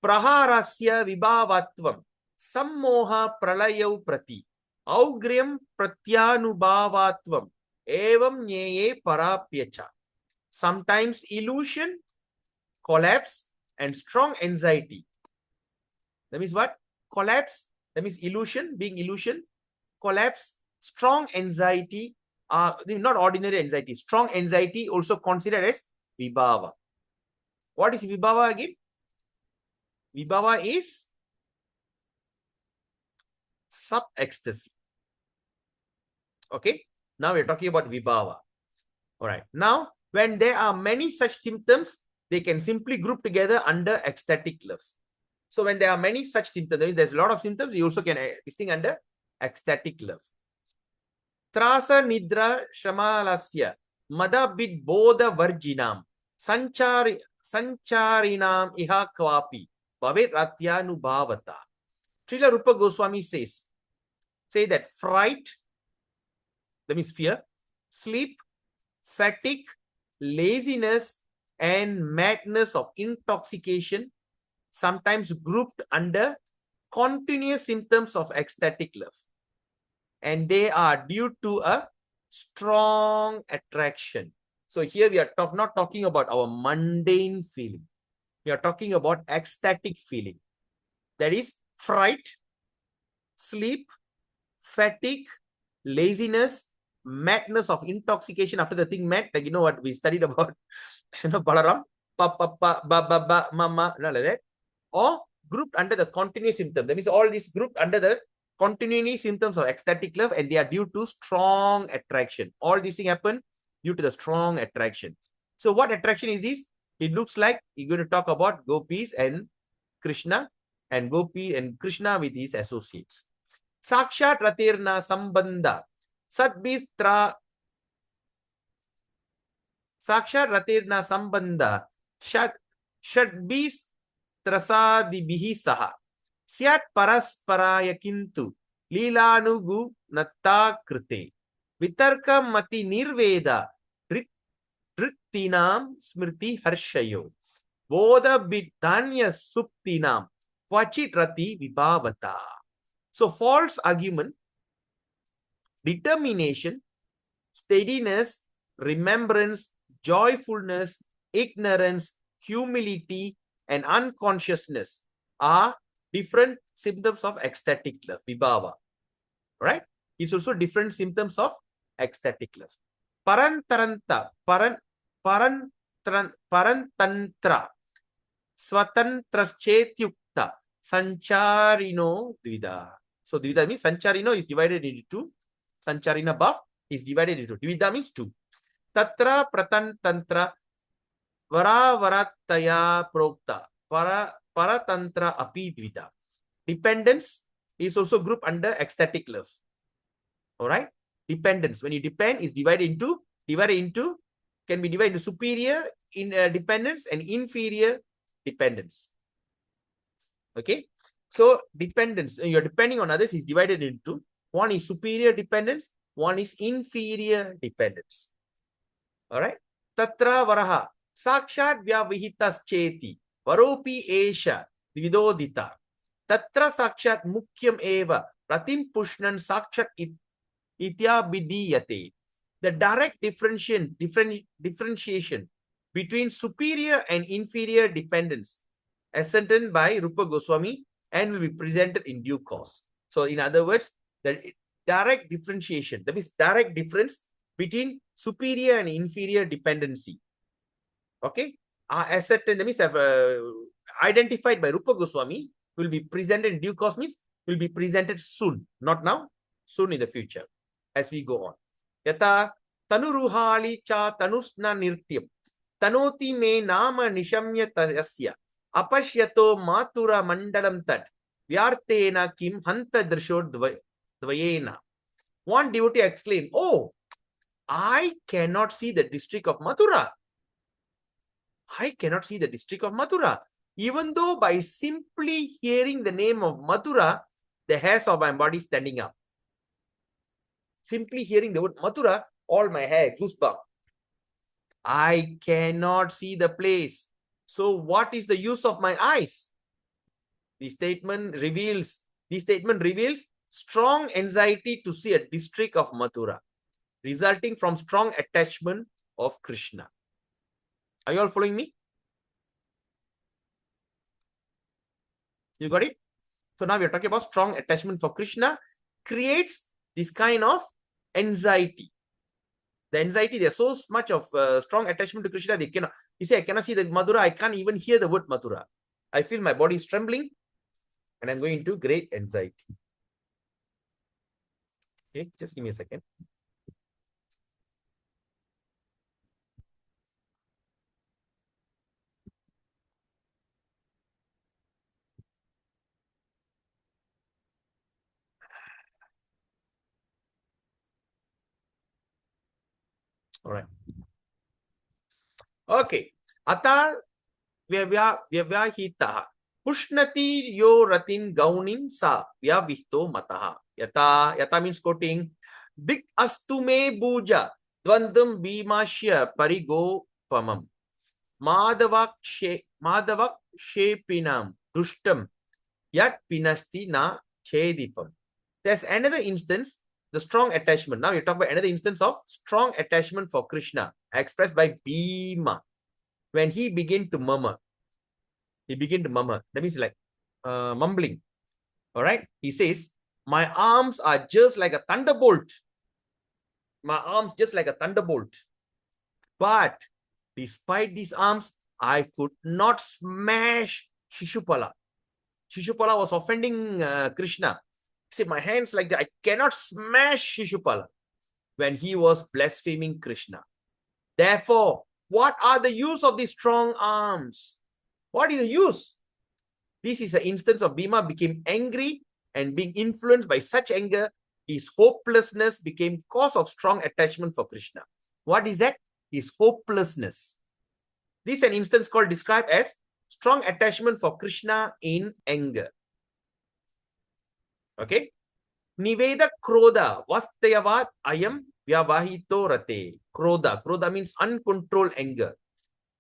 Praharasya vibhavatvam sammoha pralayau prati augryam pratyanubhavatvam evam nyeye parapyacha. Sometimes illusion, collapse, and strong anxiety. That means what? Collapse, that means illusion, being illusion, collapse, strong anxiety, not ordinary anxiety, strong anxiety also considered as vibhava. What is vibhava again? Vibhava is sub-ecstasy. Okay, now we're talking about vibhava. All right, now when there are many such symptoms, they can simply group together under ecstatic love. So when there are many such symptoms, there's a lot of symptoms, you also can distinguish under ecstatic love. Trasa nidra shamalasya madabid bodha varjinam sancharinam iha kvapi bhavet atyanubhavata. Srila Rupa Goswami says that fright, that means fear, sleep, fatigue, laziness, and madness of intoxication, sometimes grouped under continuous symptoms of ecstatic love. And they are due to a strong attraction. So here we are not talking about our mundane feeling. We are talking about ecstatic feeling. That is fright, sleep, fatigue, laziness, madness of intoxication after the thing met, like you know what we studied about, Balaram, pa pa pa ba ba ba mama, like that, or grouped under the continuous symptom. That means all these grouped under the continuing symptoms of ecstatic love, and they are due to strong attraction. All these things happen due to the strong attraction. So what attraction is this? It looks like you're going to talk about gopis and Krishna, and Gopi and Krishna with his associates. Sakshat ratirna sambandha sadbistra Sakshat ratirna sambandha shadbistrasadibihi saha syat parasparaya kintu lilanugu natta krite vitarka mati nirveda drittinam smriti harshayo bodha bidanya suptinam vachitrati vibhavata. So false argument, determination, steadiness, remembrance, joyfulness, ignorance, humility, and unconsciousness are different symptoms of ecstatic love, vibhava. Right? It's also different symptoms of ecstatic love. Parantantra, swatantraschetyukta, sancharino dvida. So dvida means sancharino is divided into two. Sancharina bhav is divided into two. Dvida means two. Tatra pratantantra varavarataya prokta paratantra api dvida. Dependence is also grouped under ecstatic love. All right. Dependence, when you depend, is divided into can be divided into superior dependence and inferior dependence. Okay, so dependence, you're depending on others, is divided into one is superior dependence, one is inferior dependence. All right. Tatra varaha sakshat vyavihitas cheti varopi esha vidodita tatra sakshat mukyam eva pratim pushnan sakshat ityabidiyate. The direct differentiation between superior and inferior dependence ascertained by Rupa Goswami and will be presented in due course. So in other words, the direct differentiation, that means direct difference between superior and inferior dependency, okay, are ascertained, that means identified by Rupa Goswami, will be presented in due course, means will be presented soon, not now, soon in the future, as we go on. Yata tanuruhali cha tanusna nirtyam tanoti me nama nishamya tasya apashyato matura mandalam tat vyartena kim hanta drishod dvayena. One devotee exclaimed, "Oh, I cannot see the district of Mathura. I cannot see the district of Mathura. Even though by simply hearing the name of Mathura, the hairs of my body standing up. Simply hearing the word Mathura, all my hair, goosebumps. I cannot see the place. So what is the use of my eyes?" This statement reveals strong anxiety to see a district of Mathura, resulting from strong attachment of Krishna. Are you all following me? You got it? So now we're talking about strong attachment for Krishna creates this kind of anxiety. The anxiety, there's so much of strong attachment to Krishna, they cannot. You say, I cannot see the Mathura, I can't even hear the word Mathura. I feel my body is trembling and I'm going into great anxiety. Okay, just give me a second. All right. Okay. Ata vyavahita pushnati yo ratin gaunin sa vyavihto mataha. Yata means quoting. Dik astume buja dvandam bhimashya parigopamam. Madhavak shepinam dushtam yat pinasti na chedipam. There's another instance, the strong attachment. Now you talk about another instance of strong attachment for Krishna expressed by Bhima. When he began to murmur, that means like mumbling. All right, he says, my arms are just like a thunderbolt. My arms just like a thunderbolt. But despite these arms, I could not smash Shishupala. Shishupala was offending Krishna. He said, my hands like that, I cannot smash Shishupala when he was blaspheming Krishna. Therefore, what are the use of these strong arms? What is the use? This is an instance of Bhima became angry, and being influenced by such anger, his hopelessness became cause of strong attachment for Krishna. What is that? His hopelessness. This is an instance called described as strong attachment for Krishna in anger. Okay? Niveda krodha vastayavat ayam vyavahito rate. Krodha means uncontrolled anger.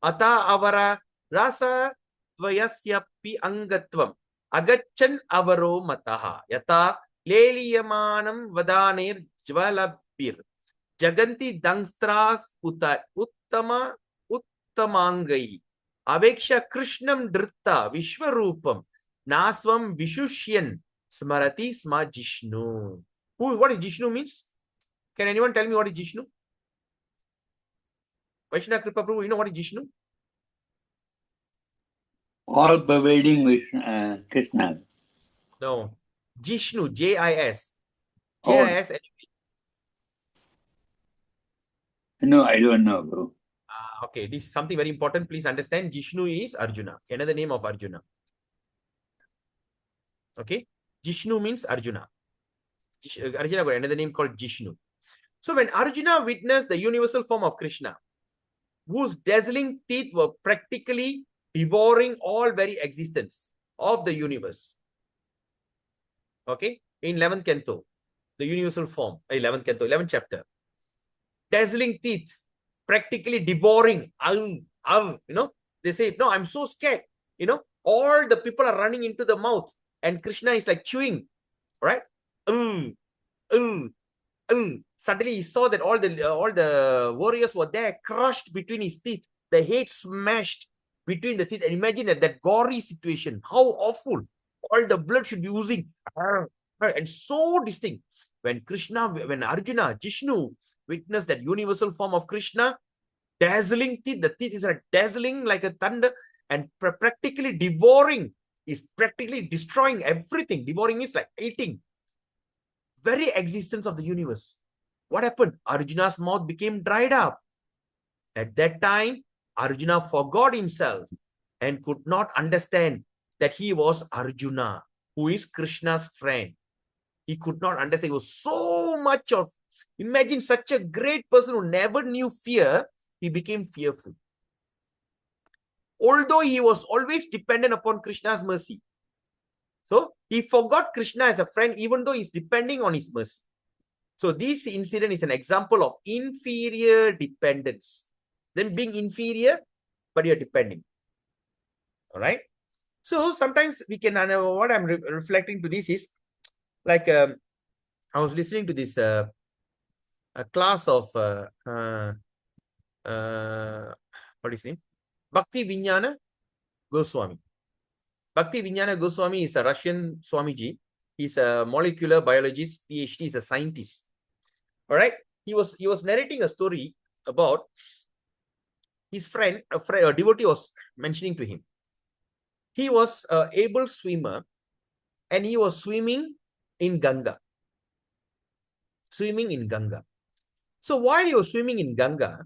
Ata avara rasa vayasyapi angatvam agachan avaro mataha. Yata leliyamanam vadanir jvalabir jaganti dangstras uttamangai aveksha krishnam dritta vishwarupam nasvam vishushyan smarati sma Jishnu. What is Jishnu means? Can anyone tell me what is Jishnu? Vaishnava Kripa Prabhu, you know what is Jishnu? All pervading Krishna. No. Jishnu, J-I-S. Oh. J-I-S. No, I don't know, bro. Okay, this is something very important. Please understand. Jishnu is Arjuna, another name of Arjuna. Okay, Jishnu means Arjuna. Arjuna got another name called Jishnu. So when Arjuna witnessed the universal form of Krishna, whose dazzling teeth were practically devouring all very existence of the universe. Okay, in 11th canto, the universal form, 11th canto, 11th chapter. Dazzling teeth, practically devouring. They say, no, I'm so scared. All the people are running into the mouth, and Krishna is like chewing, right? Suddenly he saw that all the warriors were there, crushed between his teeth, the head smashed between the teeth. And imagine that gory situation, how awful. All the blood should be oozing, and so distinct. When Arjuna, Jishnu witnessed that universal form of Krishna, dazzling teeth, the teeth is dazzling like a thunder, and practically devouring, is practically destroying everything. Devouring is like eating very existence of the universe. What happened? Arjuna's mouth became dried up. At that time, Arjuna forgot himself and could not understand that he was Arjuna, who is Krishna's friend. He could not understand. It was so much of, imagine such a great person who never knew fear, he became fearful. Although he was always dependent upon Krishna's mercy. So he forgot Krishna as a friend, even though he's depending on his mercy. So this incident is an example of inferior dependence. Then being inferior, but you're depending. All right. So sometimes we can, what I'm reflecting to this is, like I was listening to this a class of, what is his name? Bhakti Vijnana Goswami. Bhakti Vijnana Goswami is a Russian Swamiji. He's a molecular biologist, PhD, he's a scientist. All right. He was narrating a story about his friend, a devotee was mentioning to him. He was an able swimmer and he was swimming in Ganga. Swimming in Ganga. So while he was swimming in Ganga,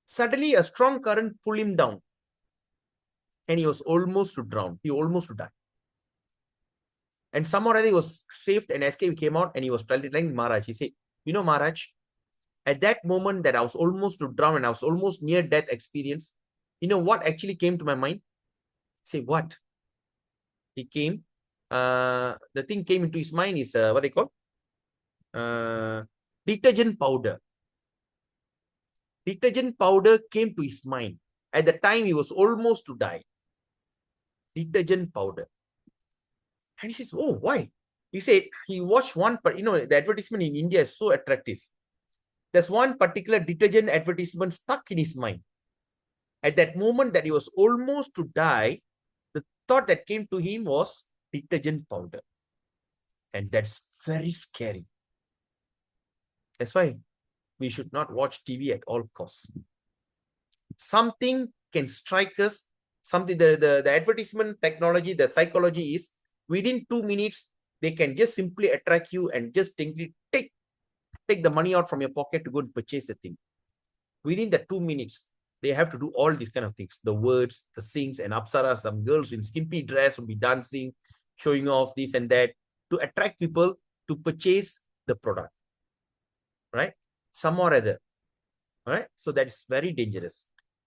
suddenly a strong current pulled him down and he was almost to drown. He almost to die. And somehow he was saved and escaped, came out, and he was telling Maharaj. He said, Maharaj, at that moment that I was almost to drown and I was almost near death experience, what actually came to my mind? Say, what? He came, the thing came into his mind is, what they call? Detergent powder. Detergent powder came to his mind. At the time, he was almost to die. Detergent powder. And he says, oh, why? He said, he watched one, but the advertisement in India is so attractive. There's one particular detergent advertisement stuck in his mind. At that moment that he was almost to die, the thought that came to him was detergent powder. And that's very scary. That's why we should not watch TV at all costs. Something can strike us. Something, the advertisement technology, the psychology is, within 2 minutes, they can just simply attract you and just take the money out from your pocket to go and purchase the thing. Within the 2 minutes, they have to do all these kind of things. The words, the sings, and apsaras, some girls in skimpy dress will be dancing, showing off this and that to attract people to purchase the product. Right? Some or other. All right? So that's very dangerous.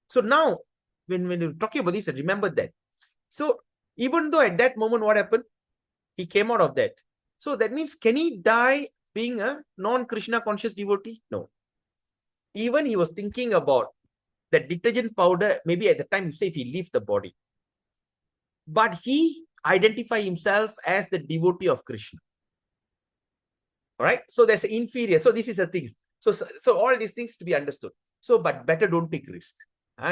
So now, when you're talking about this, remember that. So even though at that moment, what happened? He came out of that. So that means, can he die being a non-Krishna conscious devotee? No. Even he was thinking about that detergent powder, maybe at the time, say if he leaves the body. But he identified himself as the devotee of Krishna. All right? So there's an inferior. So this is a thing. So all these things to be understood. So, but better don't take risk.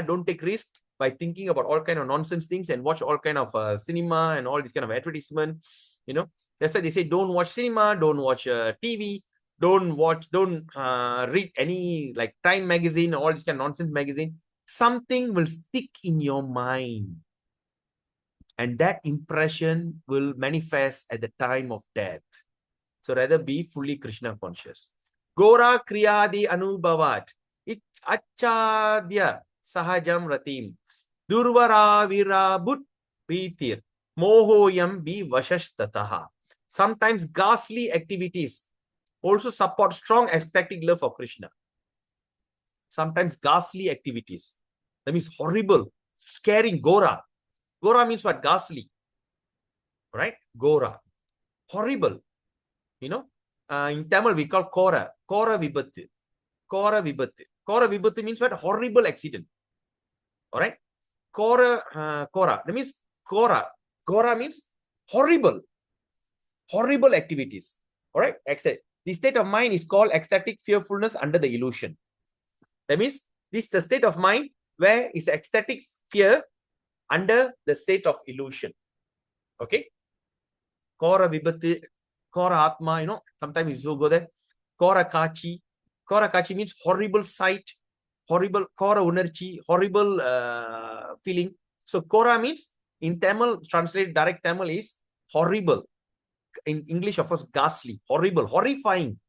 Don't take risk by thinking about all kind of nonsense things and watch all kind of cinema and all this kind of advertisement. That's why they say don't watch cinema, don't watch TV, don't read any like Time magazine, all this kind of nonsense magazine. Something will stick in your mind. And that impression will manifest at the time of death. So rather be fully Krishna conscious. Gora kriyadi anubhavat. Achadya sahajam ratim. Durvara virabut pitir. Mohoyam bi vashashtataha. Sometimes ghastly activities also support strong ecstatic love for Krishna. sometimes ghastly activities. That means horrible, scaring, Gora. Gora means what? Ghastly, right? Gora, horrible. You know, in Tamil we call Kora, Kora Vibhattu. Kora Vibhattu. Kora Vibhattu means what? Horrible accident. All right. Kora. That means Kora. Kora means horrible. Horrible activities. All right. The state of mind is called ecstatic fearfulness under the illusion. That means this is the state of mind where is ecstatic fear under the state of illusion. Okay. Kora Vibhattu, Kora Atma, you know, sometimes you go there. Kora Kachi. Kora Kachi means horrible sight, horrible Kora Unarchi, horrible feeling. So Kora means in Tamil, translated direct Tamil is horrible. In English, of course, ghastly, horrible, horrifying,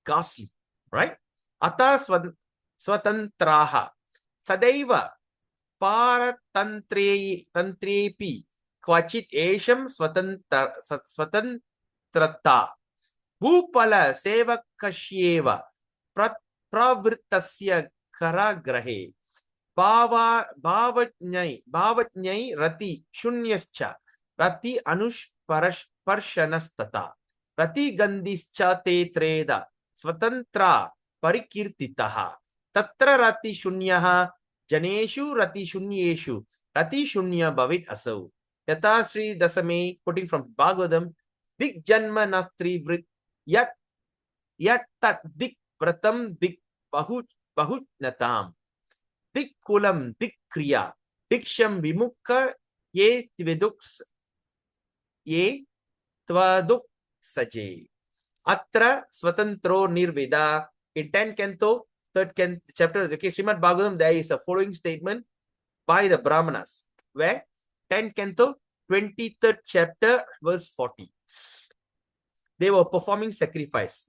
ghastly, right? Ata swatantraha sadaiva paratantrepi kvachit esham swatantrata bhupala sevakashyeva pravrittasya karagrahe bhavajnai rati shunyascha rati anushparshanastata rati gandhischa te treda swatantra parikirtitaha tatra rati shunyaha janeshu rati shunyeshu rati shunya bhavit asau yata Sri Dasame, quoting from Bhagavatam, dik janma nastri vrit yat tat dik pratam dik bahujnatam dik kulam dik kriya diksham vimukha ye tvaduk saje atra swatantro nirveda. In 10th canto, 3rd chapter, okay, Srimad Bhagavatam, there is a following statement by the Brahmanas, where 10th canto, 23rd chapter, verse 40. They were performing sacrifice.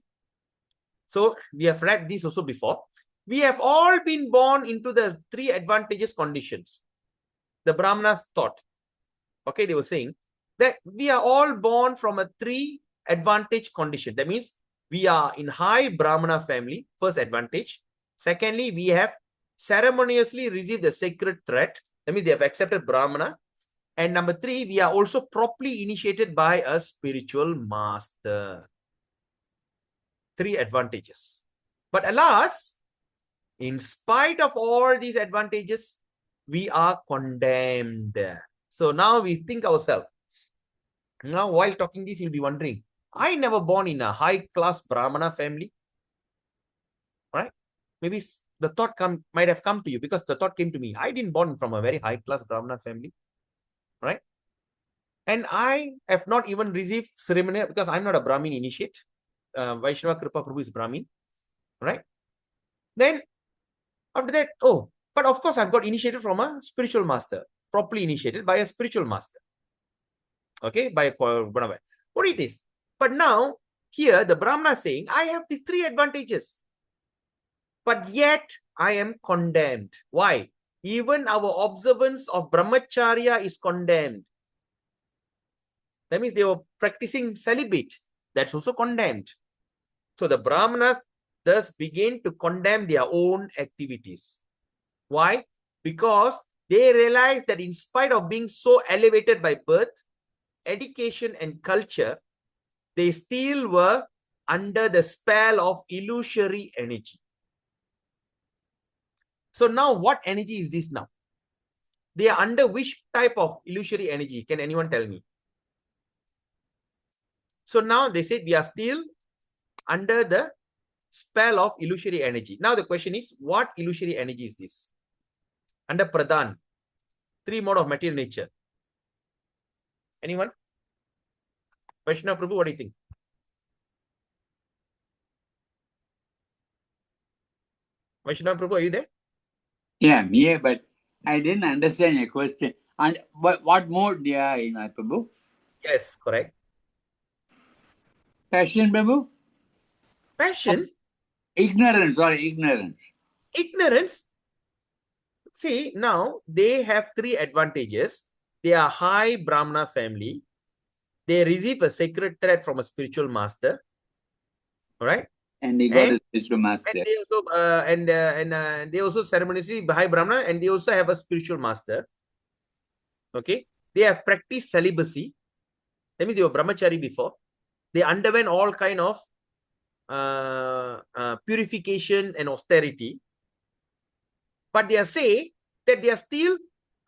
So we have read this also before. We have all been born into the 3 advantageous conditions. The Brahmanas thought, okay, they were saying that we are all born from a 3 advantage condition. That means we are in high Brahmana family, first advantage. Secondly, we have ceremoniously received the sacred thread. That means they have accepted Brahmana. And number 3, we are also properly initiated by a spiritual master. 3 advantages. But alas, in spite of all these advantages, we are condemned. So now we think ourselves. Now, while talking this, you'll be wondering, I never born in a high-class Brahmana family. Right? Maybe the thought might have come to you because the thought came to me. I didn't born from a very high-class Brahmana family. Right? And I have not even received ceremonial because I'm not a Brahmin initiate. Vaishnava Kripa Prabhu is Brahmin. Right? Then, after that, but of course, I've got initiated from a spiritual master. Properly initiated by a spiritual master. Okay? By what it is. But now, here, the Brahmana is saying, I have these 3 advantages. But yet, I am condemned. Why? Even our observance of brahmacharya is condemned. That means they were practicing celibate. That's also condemned. So the Brahmanas thus begin to condemn their own activities. Why? Because they realize that in spite of being so elevated by birth, education, and culture, they still were under the spell of illusory energy. So now what energy is this now? They are under which type of illusory energy? Can anyone tell me? So now they said we are still under the spell of illusory energy. Now the question is, what illusory energy is this? Under Pradhan, 3 mode of material nature. Anyone? Vaishnava Prabhu, what do you think? Vaishnava Prabhu, are you there? Yeah, I'm here, but I didn't understand your question. And what mode they are in, Prabhu? Yes, correct. Passion, Prabhu? Passion? Ignorance, sorry, ignorance. Ignorance. See, now they have 3 advantages. They are high Brahmana family. They receive a sacred thread from a spiritual master. All right. And he got And- a spiritual master. And they also they also ceremoniously high Brahmana, and they also have a spiritual master. Okay, they have practiced celibacy. That means they were brahmachari before. They underwent all kind of purification and austerity, but they are say that they are still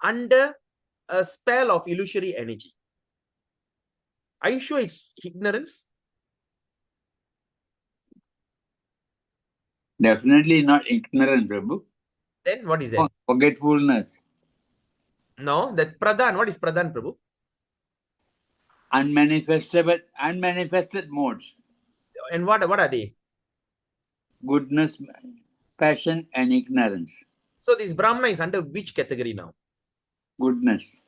under a spell of illusory energy. Are you sure it's ignorance? Definitely not ignorant, Prabhu. Then what is that? Forgetfulness. No, that pradhan. What is pradhan, Prabhu? Unmanifested modes. And what are they? Goodness, passion, and ignorance. So this Brahmana is under which category now? Goodness.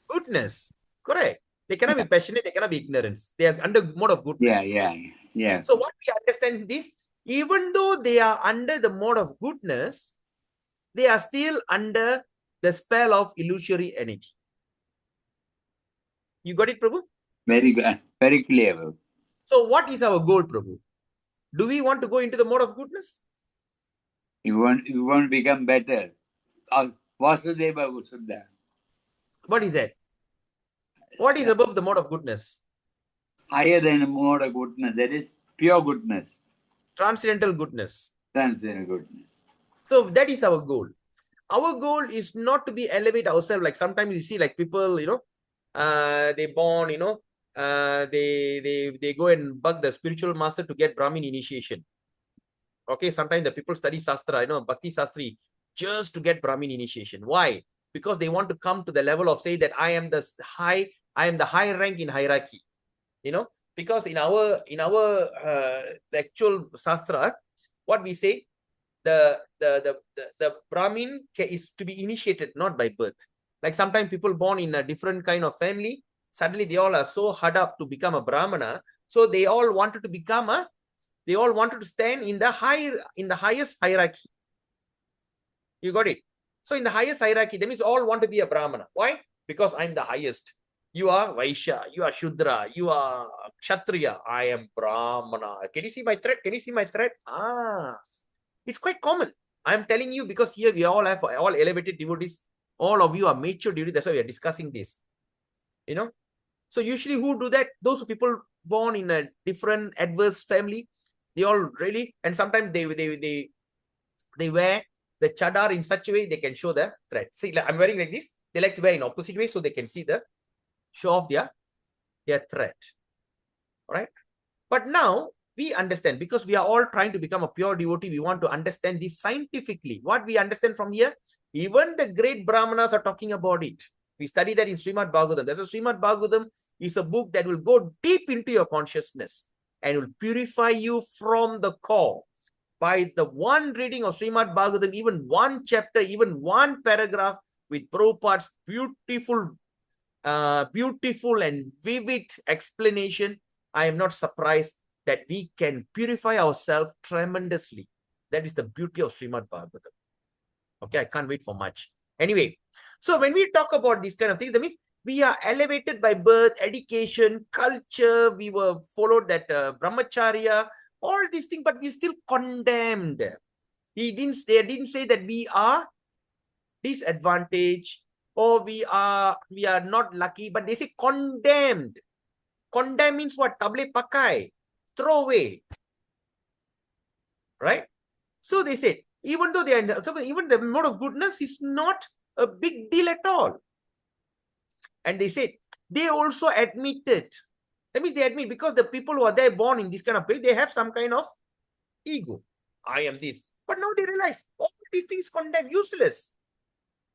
Goodness. Correct. They cannot be passionate, they cannot be ignorance. They are under mode of goodness. Yeah. So what we understand this, even though they are under the mode of goodness, they are still under the spell of illusory energy. You got it, Prabhu? Very good. Very clear. So what is our goal, Prabhu? Do we want to go into the mode of goodness? You want to become better. Vasudeva Vasudha. What is that? What is above the mode of goodness? Higher than the mode of goodness. That is pure goodness. Transcendental goodness. Transcendental goodness. So that is our goal. Our goal is not to be elevate ourselves. Like sometimes you see like people, they born, they go and bug the spiritual master to get Brahmin initiation. Okay, sometimes the people study Sastra, Bhakti Sastri, just to get Brahmin initiation. Why? Because they want to come to the level of say that I am the high rank in hierarchy. Because in our the actual Sastra, what we say, the Brahmin is to be initiated not by birth. Like sometimes people born in a different kind of family, suddenly they all are so hard up to become a Brahmana, so they all wanted to stand in the highest hierarchy. You got it? So in the highest hierarchy, that means all want to be a Brahmana. Why? Because I'm the highest. You are Vaishya, you are Shudra, you are Kshatriya, I am Brahmana. Can you see my thread? It's quite common. I'm telling you because here we all have all elevated devotees. All of you are mature devotees. That's why we are discussing this. So usually who do that? Those people born in a different adverse family. They all really, and sometimes they wear the chadar in such a way they can show the thread. See, like I'm wearing like this. They like to wear in opposite way so they can see the show off their thread. All right. But now we understand, because we are all trying to become a pure devotee. We want to understand this scientifically. What we understand from here, even the great Brahmanas are talking about it. We study that in Srimad Bhagavatam. That's a Srimad Bhagavatam is a book that will go deep into your consciousness and will purify you from the core. By the one reading of Srimad Bhagavatam, even one chapter, even one paragraph with Prabhupada's beautiful and vivid explanation, I am not surprised that we can purify ourselves tremendously. That is the beauty of Srimad Bhagavatam. Okay, I can't wait for much. Anyway, so when we talk about these kind of things, that means we are elevated by birth, education, culture. We were followed that brahmacharya, all these things, but we still condemned. They didn't say that we are disadvantaged or we are not lucky, but they say condemned. Condemn means what? Table pakai, throw away. Right? So they said, even though they are, even the mode of goodness is not a big deal at all. And they said, they also admitted. That means they admit, because the people who are there born in this kind of way, they have some kind of ego. I am this. But now they realize all these things condemn, useless.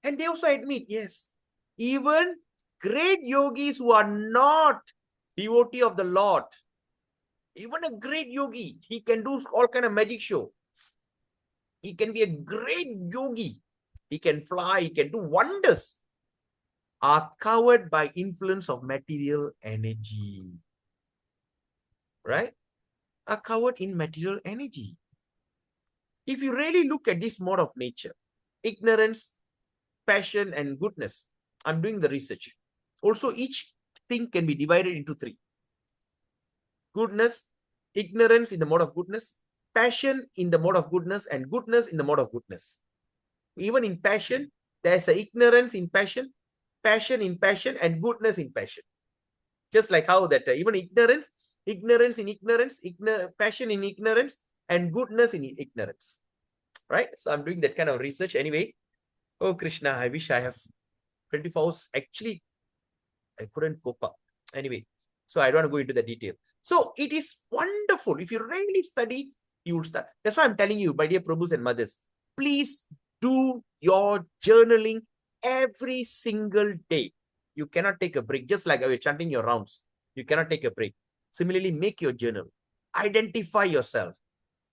And they also admit, yes, even great yogis who are not devotee of the Lord, even a great yogi, he can do all kind of magic show. He can be a great yogi. He can fly, he can do wonders. Are covered by influence of material energy. Right? Are covered in material energy. If you really look at this mode of nature, ignorance, passion, and goodness, I'm doing the research. Also, each thing can be divided into three. Goodness, ignorance in the mode of goodness, passion in the mode of goodness and goodness in the mode of goodness. Even in passion, there's a ignorance in passion, passion in passion, and goodness in passion. Just like how that even ignorance in ignorance, passion in ignorance, and goodness in ignorance. Right? So I'm doing that kind of research anyway. Oh, Krishna, I wish I have 24 hours. Actually, I couldn't cope up. Anyway, so I don't want to go into the detail. So it is wonderful. If you really study, you will start. That's why I'm telling you, my dear Prabhus and mothers, please do your journaling every single day. You cannot take a break. Just like you're chanting your rounds, you cannot take a break. Similarly, make your journal. Identify yourself.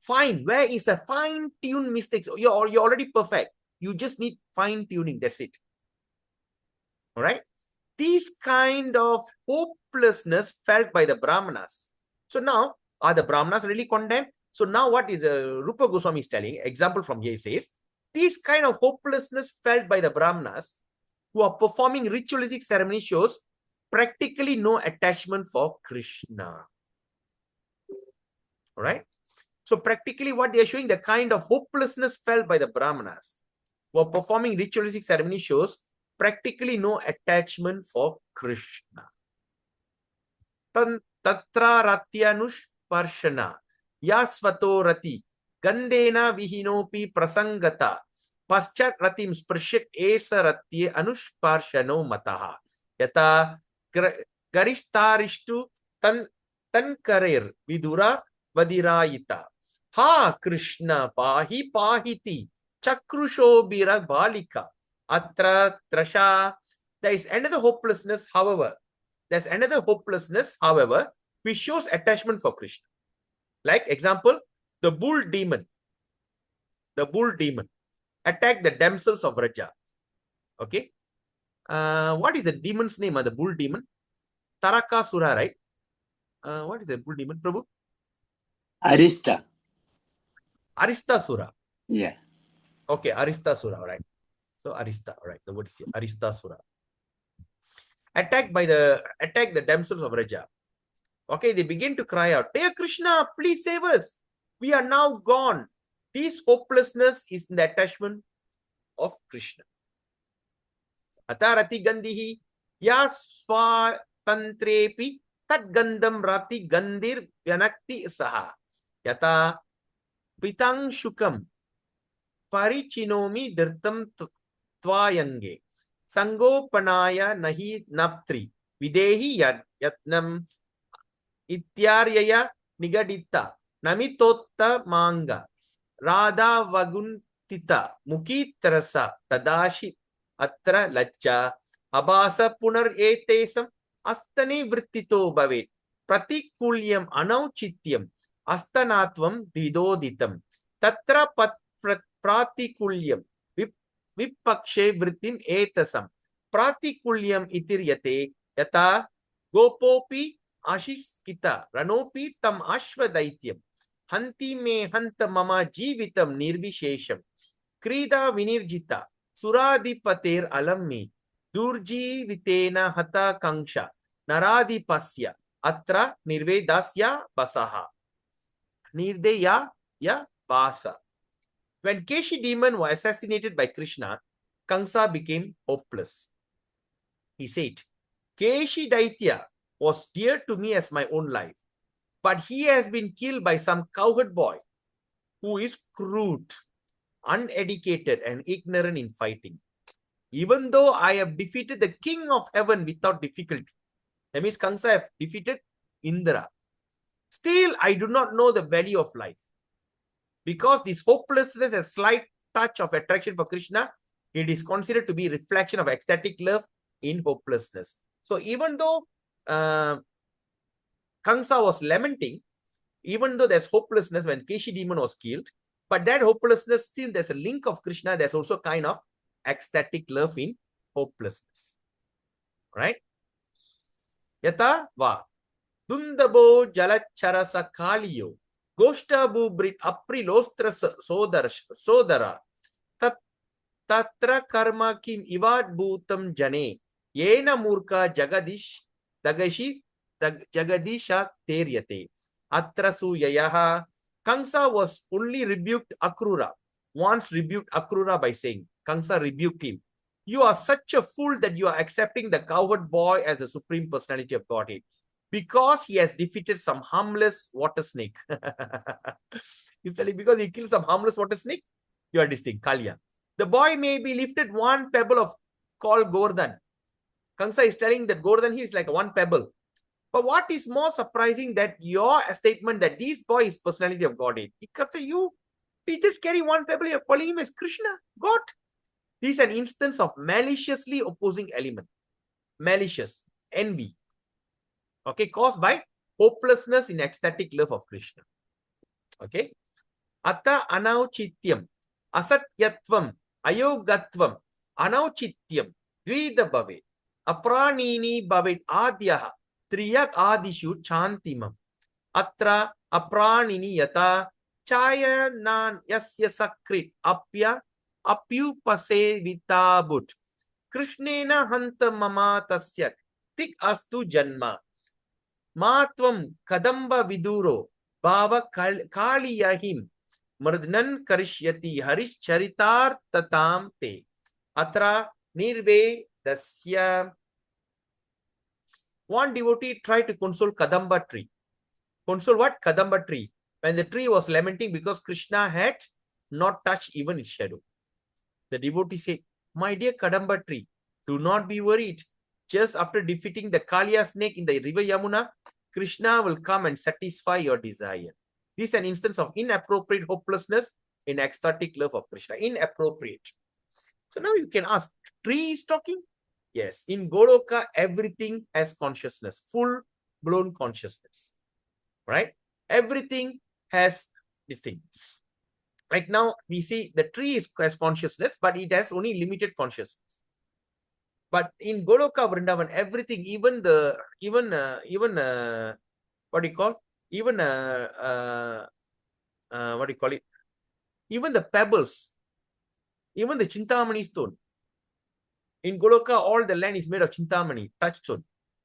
Find where is a fine-tuned mistakes. You're already perfect. You just need fine-tuning. That's it. All right. These kind of hopelessness felt by the Brahmanas. So now, are the Brahmanas really condemned? So now what is Rupa Goswami is telling, example from here says, these kind of hopelessness felt by the Brahmanas who are performing ritualistic ceremony shows practically no attachment for Krishna. All right. So practically what they are showing, the kind of hopelessness felt by the Brahmanas who are performing ritualistic ceremony shows practically no attachment for Krishna. Tatra ratyanush parshana yasvato rati gandena vihinopi prasangata paschat ratim sprishit esa ratye anushparshano mataha yata garistarishtu tankarer vidura vadirayita ha Krishna pahi pahiti chakrushobira balika atra trasha. There is another hopelessness, however. Which shows attachment for Krishna. Like example, the bull demon attacked the damsels of Raja. Okay. What is the demon's name? The bull demon? Tarakasura, right? What is the bull demon, Prabhu? Aristasura. Yeah. Okay, Aristasura, right. So Arista, right. The word is here, Aristasura. Attack the damsels of Raja. Okay, they begin to cry out, "Dear Krishna, please save us. We are now gone." This hopelessness is in the attachment of Krishna. Atarati gandihi yasva tantrepi tat gandam rati gandir vyanakti saha yata pitang shukam parichinomi dirtam tvayange sangopanaya nahi naptri videhi yatnam ityarya nigadita namitotta manga radha vaguntita mukitrasa tadashi atra lacca abasa punar etesam astani vrittito bhavet pratikulyam anauchityam astanatvam dvidoditam tatra pratikulyam vipakshe vrittim etasam pratikulyam itiryate yata gopopi ashiskita ranopi tam ashvadaityam hanti me hanta mama jivitam nirvishesham krida vinirjita suradipater alammi durjivitena hata kanksha naradipasya atra nirvedasya basaha nirdeya ya basa. When Keshi demon was assassinated by Krishna, Kamsa became hopeless. He said, Keshi Daitya was dear to me as my own life, but he has been killed by some cowherd boy who is crude, uneducated, and ignorant in fighting. Even though I have defeated the king of heaven without difficulty, that means Kamsa have defeated Indra, still I do not know the value of life. Because this hopelessness, a slight touch of attraction for Krishna, it is considered to be reflection of ecstatic love in hopelessness. So even though Kamsa was lamenting, even though there's hopelessness when Keshi demon was killed, but that hopelessness, still there's a link of Krishna, there's also kind of ecstatic love in hopelessness. Right? Yata va Dundabo Jalacharasa Kaliyo Goshtabu Brit Aprilostra Sodara Tatra Karma Kim Ivad Bhutam Jane Yena Murka Jagadisha Teryate Atrasu Yayaha Kamsa was only rebuked Akrura. Once rebuked Akrura by saying, Kamsa rebuked him. You are such a fool that you are accepting the cowherd boy as the supreme personality of Godhead because he has defeated some harmless water snake. He's telling because he killed some harmless water snake, you are distinct, Kalya. The boy may be lifted one pebble of called Gordhan. Kamsa is telling that Gordhan is like one pebble. But what is more surprising that your statement that this boy is personality of Godhead. He comes to you, he just carry one pebble, you're calling him as Krishna, God. This is an instance of maliciously opposing element. Malicious, envy. Okay, caused by hopelessness in ecstatic love of Krishna. Okay. Atta anauchityam, asatyatvam, ayogatvam, anauchityam, dvida bhavet, apranini bhavet adyaha, triyak adishu chantimam. Atra apranini yata chaya nan yasya sakrit apya apyupase vitabut. Krishnena hanta mama tasya tik astu janma. Matvam kadamba viduro bhava kaliyahim mardnan karishyati harish charitar tatam te. Atra nirve dasya. One devotee tried to console Kadamba tree. Console what? Kadamba tree. When the tree was lamenting because Krishna had not touched even its shadow. The devotee said, my dear Kadamba tree, do not be worried. Just after defeating the Kaliya snake in the river Yamuna, Krishna will come and satisfy your desire. This is an instance of inappropriate hopelessness in ecstatic love of Krishna. Inappropriate. So now you can ask, tree is talking? Yes. In Goloka, everything has consciousness, full-blown consciousness. Right? Everything has this thing. Like now, we see the tree has consciousness, but it has only limited consciousness. But in Goloka Vrindavan, everything, even what do you call? Even what do you call it? Even the pebbles, even the Chintamani stone. In Goloka, all the land is made of Chintamani, touchstone.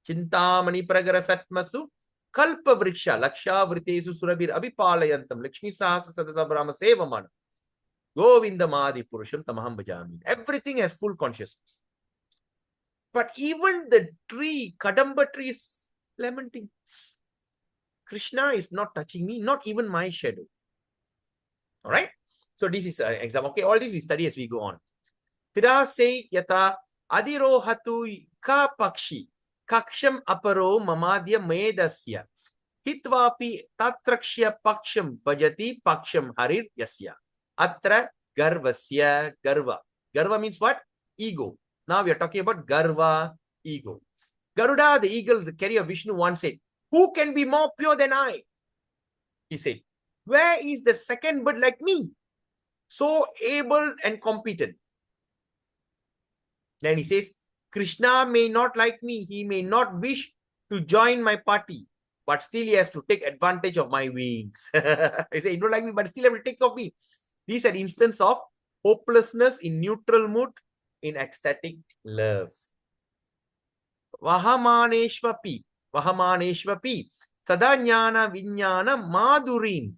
Chintamani pragara satmasu kalpa vriksha laksha vritesu surabir abhipalayantam lakshmi sahasa sadasa brahma sevamana govindamadi purusham tamaham bhajami. Everything has full consciousness. But even the tree, Kadamba tree is lamenting. Krishna is not touching me, not even my shadow. All right. So this is an example. Okay, all this we study as we go on. Tirase yata adirohatu ka pakshi kaksham aparo mamadya medasya hitvapi tatrakshya paksham bhajati paksham harir yasya atra garvasya garva. Garva means what? Ego. Now we are talking about garva, ego. Garuda, the eagle, the carrier of Vishnu, once said, who can be more pure than I? He said, where is the second bird like me? So able and competent. Then he says, Krishna may not like me. He may not wish to join my party, but still he has to take advantage of my wings. He said, you don't like me, but still have to take of me. These are instances of hopelessness in neutral mood, in ecstatic love. Vahamaneshvapi, sadanyana vinyana madurim,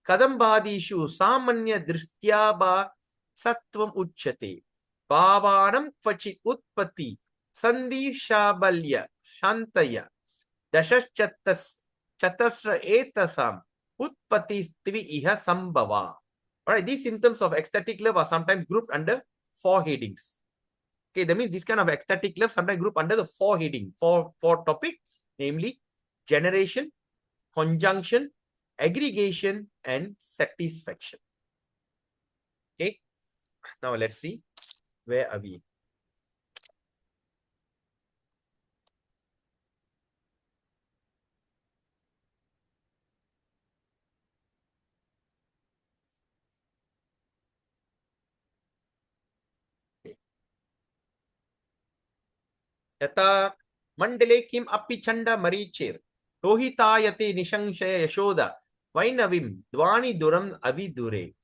kadambadishu samanya dristyaba sattvam uchyate, bhavanam kvachit utpati, sandishabalya, shantaya, dashachattas, chatasra etasam, utpati stvi iha sambhava. Alright, these symptoms of ecstatic love are sometimes grouped under 4 headings. Okay, that means this kind of ecstatic love sometimes group under the 4 heading, four topic, namely generation, conjunction, aggregation, and satisfaction. Okay, now let's see where are we. Yata mandale kim api chanda marichir rohitayate nishanshaya yashoda vainavim dvani duram avidure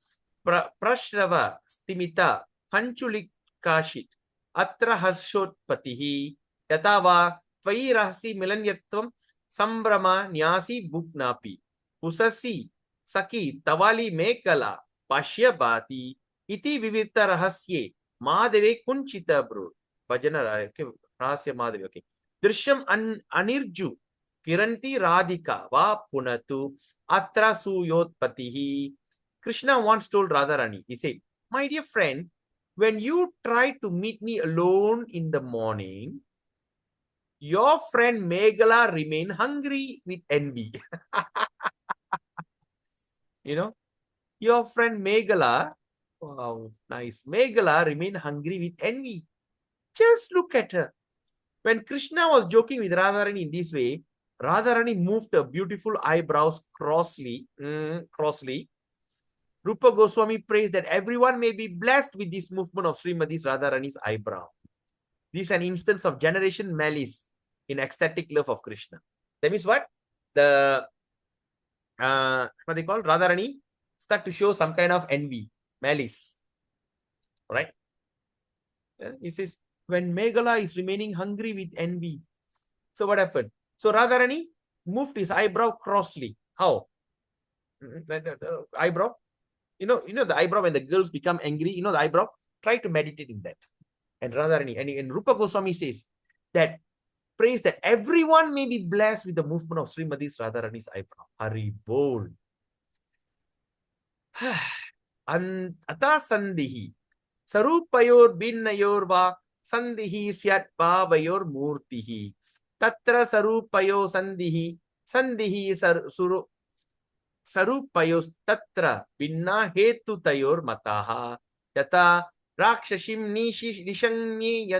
prashrava stimita panchulikashit atra harshotpatihi yatava tvai rahasi milanyatvam sambrama nyasi bhuknapi usasi Saki Tavali Mekala Pashya Bhati Iti Vivita Rahasye Madhave Kunchita Bro. Bhajana Rahasya Madhave. Okay. Drishyam Anirju Kiranti Radhika Va Punatu Atra Suyotpatihi. Krishna once told Radharani, he said, my dear friend, when you try to meet me alone in the morning, your friend Meghala remain hungry with envy. You know, your friend Meghala, wow, nice. Meghala remain hungry with envy. Just look at her. When Krishna was joking with Radharani in this way, Radharani moved her beautiful eyebrows crossly. Rupa Goswami prays that everyone may be blessed with this movement of Srimati's Radharani's eyebrow. This is an instance of generation malice in ecstatic love of Krishna. That means what? The what they call Radharani start to show some kind of envy, malice. Right? He says, when Meghala is remaining hungry with envy. So what happened? So Radharani moved his eyebrow crossly. How? The eyebrow. You know the eyebrow when the girls become angry, you know the eyebrow? Try to meditate in that. And Radharani, and Rupa Goswami says that prays that everyone may be blessed with the movement of Srimati's Radharani's eyebrow. Hari bol. Ata sandhihi. Sarupayor binnayor va sandhihi syat bhavayor murtihi. Tatra sarupayo sandhihi. Sandhihi sarupayos tatra binna hetu tayor mataha. Yata rakshashim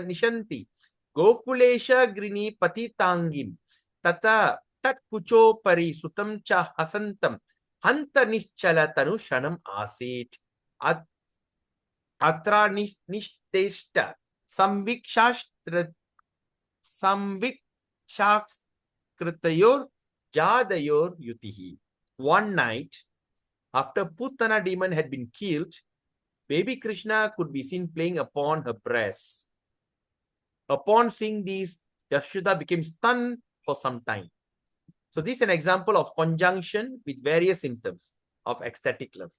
nishanti. Gokulesha grini patitangim. Tata tat kucho pari sutam cha hasantam. Hanta nischala tanu shanam asit. Atra nishteshta. Samvikshaktritayor jadayor yutihi. One night, after Putana demon had been killed, baby Krishna could be seen playing upon her breast. Upon seeing these, Yashoda became stunned for some time. So this is an example of conjunction with various symptoms of ecstatic love.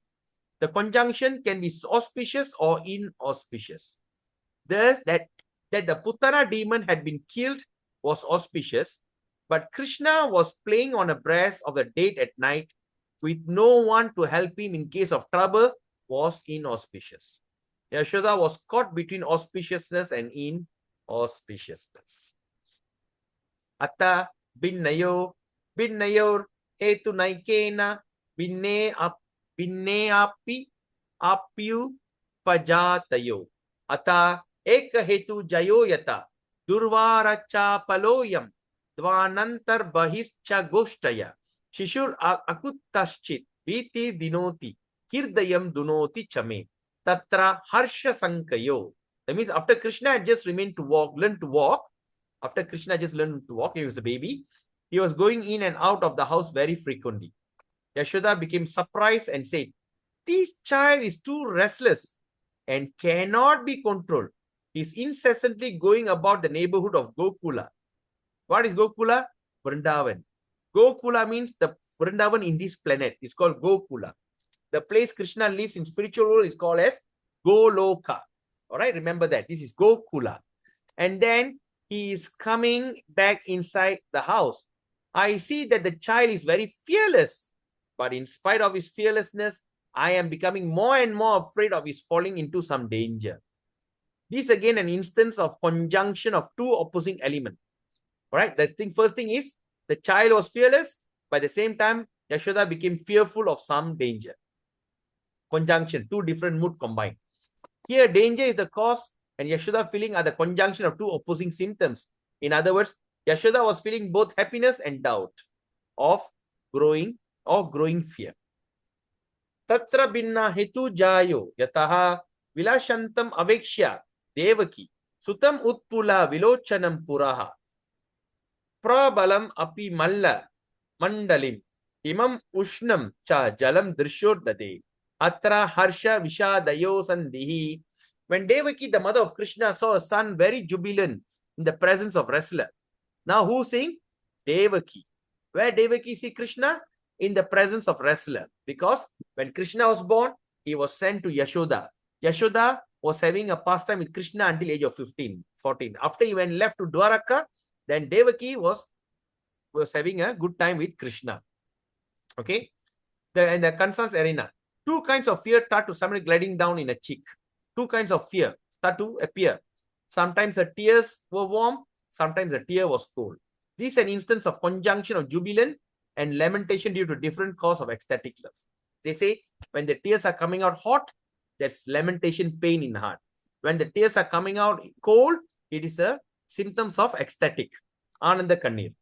The conjunction can be auspicious or inauspicious. Thus, that the Putana demon had been killed was auspicious, but Krishna was playing on a breast of the dead at night with no one to help him in case of trouble was inauspicious. Yashoda was caught between auspiciousness and inauspiciousness. Atta binnayor hetu naikena binne api apyu pajatayo. Atta eka hetu jayo yata durvaracha paloyam dvanantar bahischa goshtaya shishur akuttaschit viti dinoti hirdayam dunoti chame tatra harsha sankayo. That means after Krishna had just learned to walk, after Krishna just learned to walk, he was a baby, he was going in and out of the house very frequently. Yashoda became surprised and said, this child is too restless and cannot be controlled. He is incessantly going about the neighborhood of Gokula. What is Gokula? Vrindavan. Gokula means the Vrindavan in this planet is called Gokula. The place Krishna lives in spiritual world is called as Goloka. All right, remember that. This is Gokula. And then he is coming back inside the house. I see that the child is very fearless. But in spite of his fearlessness, I am becoming more and more afraid of his falling into some danger. This again an instance of conjunction of two opposing elements. All right, first thing is the child was fearless. By the same time, Yashoda became fearful of some danger. Conjunction, two different moods combined. Here, danger is the cause and Yashoda feeling are the conjunction of two opposing symptoms. In other words, Yashoda was feeling both happiness and doubt of growing fear. Tatra binna hetu jayo yataha vilashantam avekshya devaki sutam utpula vilochanam puraha prabalam api malla mandalim imam ushnam cha jalam drishyordade atra harsha vishadayo sandhihi. When Devaki, the mother of Krishna, saw a son very jubilant in the presence of wrestler. Now who sing? Devaki. Where Devaki see Krishna? in the presence of wrestler. Because when Krishna was born, he was sent to Yashoda. Yashoda was having a pastime with Krishna until age of 15, 14. After he went left to Dwaraka, then Devaki was having a good time with Krishna. Okay. In the concerns arena, two kinds of fear start to suddenly gliding down in a cheek. Two kinds of fear start to appear. Sometimes the tears were warm, sometimes the tear was cold. This is an instance of conjunction of jubilant and lamentation due to different cause of ecstatic love. They say when the tears are coming out hot, there's lamentation, pain in the heart. When the tears are coming out cold, it is a symptoms of ecstatic. Ananda Kannir.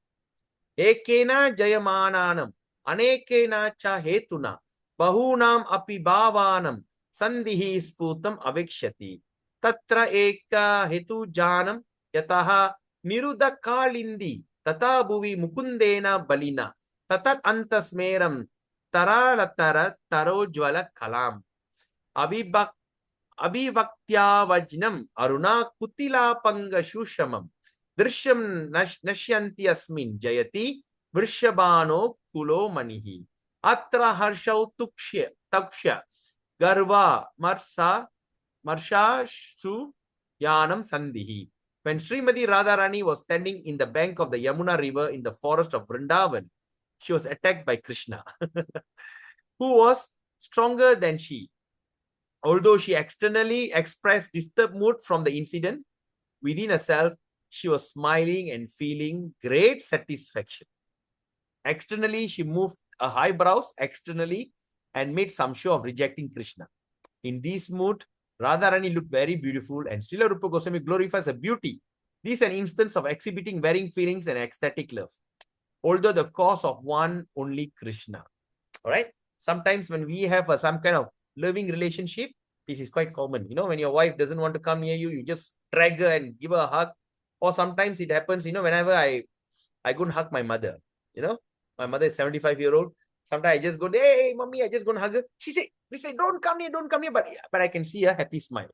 Ekena Jayamananam. Anekena cha hetuna bahunam api bhavanam sandhihi sputam avikshati tatra eka hetu janam yataha niruda kalindi tata bhuvi mukundena balina tatat antasmeram taralatara tarojwala kalam abhivaktya aruna kutila panga shushamam drishyam nashyanti asmin jayati vrishabano kulo manihi atra harshau taksha garva marsha su yanam sandhihi. When Srimati Radharani was standing in the bank of the Yamuna river in the forest of Vrindavan, she was attacked by Krishna, who was stronger than she. Although she externally expressed disturbed mood from the incident, within herself, she was smiling and feeling great satisfaction. Externally, she moved her eyebrows externally and made some show of rejecting Krishna. In this mood, Radharani looked very beautiful and Srila Rupa Goswami glorifies her beauty. This is an instance of exhibiting varying feelings and ecstatic love, although the cause of one only Krishna. All right. Sometimes when we have some kind of loving relationship, this is quite common. You know, when your wife doesn't want to come near you, you just drag her and give her a hug. Or sometimes it happens, you know, whenever I go and hug my mother, you know, my mother is 75-year-old. Sometimes I just go, hey, mommy, I just go and hug her. She say, don't come here, but I can see a happy smile.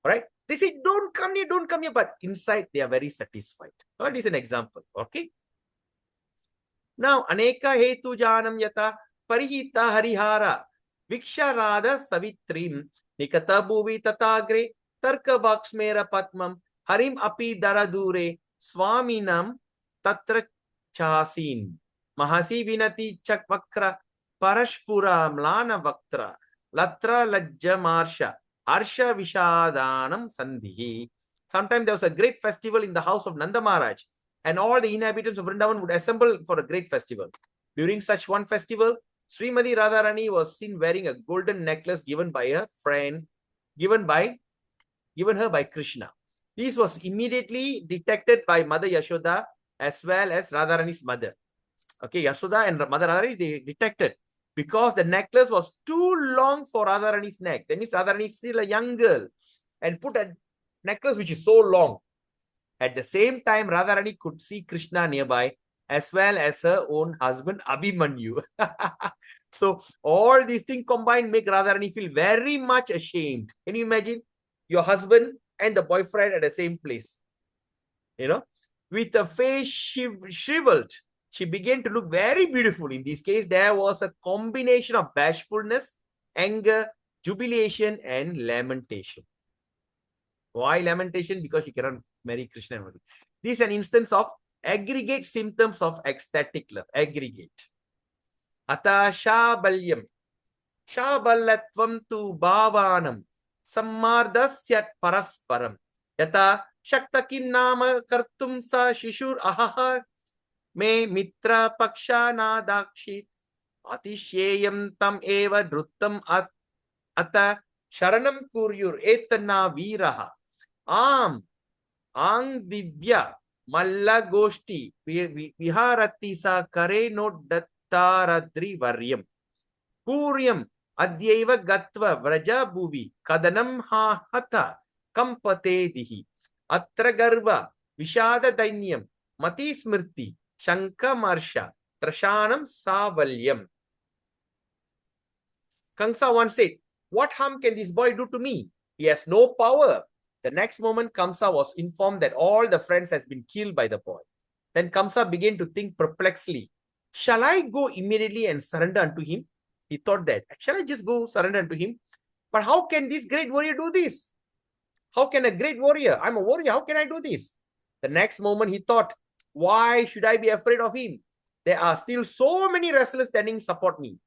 All right. They say, don't come here, but inside they are very satisfied. So that is an example. Okay. Now, aneka hetu janam yata parihita harihara viksharada savitrim nikata bhuvi tatagre tarka vaksmera patmam harim api daradure swaminam tatra chasin mahasi vinati chakvakra parashpura mlana vaktra latra lajja marsha arsha vishadanam sandhihi. Sometimes there was a great festival in the house of Nanda Maharaj, and all the inhabitants of Vrindavan would assemble for a great festival. During such one festival, Srimati Radharani was seen wearing a golden necklace given by a friend, given her by Krishna. This was immediately detected by Mother Yashoda as well as Radharani's mother. Okay, Yashoda and Mother Radharani, they detected because the necklace was too long for Radharani's neck. That means Radharani is still a young girl and put a necklace which is so long. At the same time, Radharani could see Krishna nearby as well as her own husband Abhimanyu. So all these things combined make Radharani feel very much ashamed. Can you imagine your husband and the boyfriend at the same place? You know, with a face shriveled, she began to look very beautiful. In this case, there was a combination of bashfulness, anger, jubilation, and lamentation. Why lamentation? Because she cannot marry Krishna. This is an instance of aggregate symptoms of ecstatic love. Aggregate. Ata shabalyam. Shabalatvam tu bhavanam. Sammardhasyat parasparam. Yata shaktakim nama kartum sa shishur ahaha me mitra pakshana dakshit. Atishayam tam eva druttam ata sharanam kuryur etana viraha. Ang divya malla goshti viharati sa kare no dattaradri varyam puryam adyeva gatva vraja bhuvi kadanam ha hatha kampate dihi atra garva vishada dainyam mati smrti shanka marsha trashanam savalyam. Kamsa once said, what harm can this boy do to me? He has no power. The next moment, Kamsa was informed that all the friends has been killed by the boy. Then Kamsa began to think perplexedly. Shall I go immediately and surrender unto him? He thought that. Shall I just go surrender unto him? But how can this great warrior do this? How can a great warrior? I'm a warrior. How can I do this? The next moment he thought, why should I be afraid of him? There are still so many wrestlers standing support me.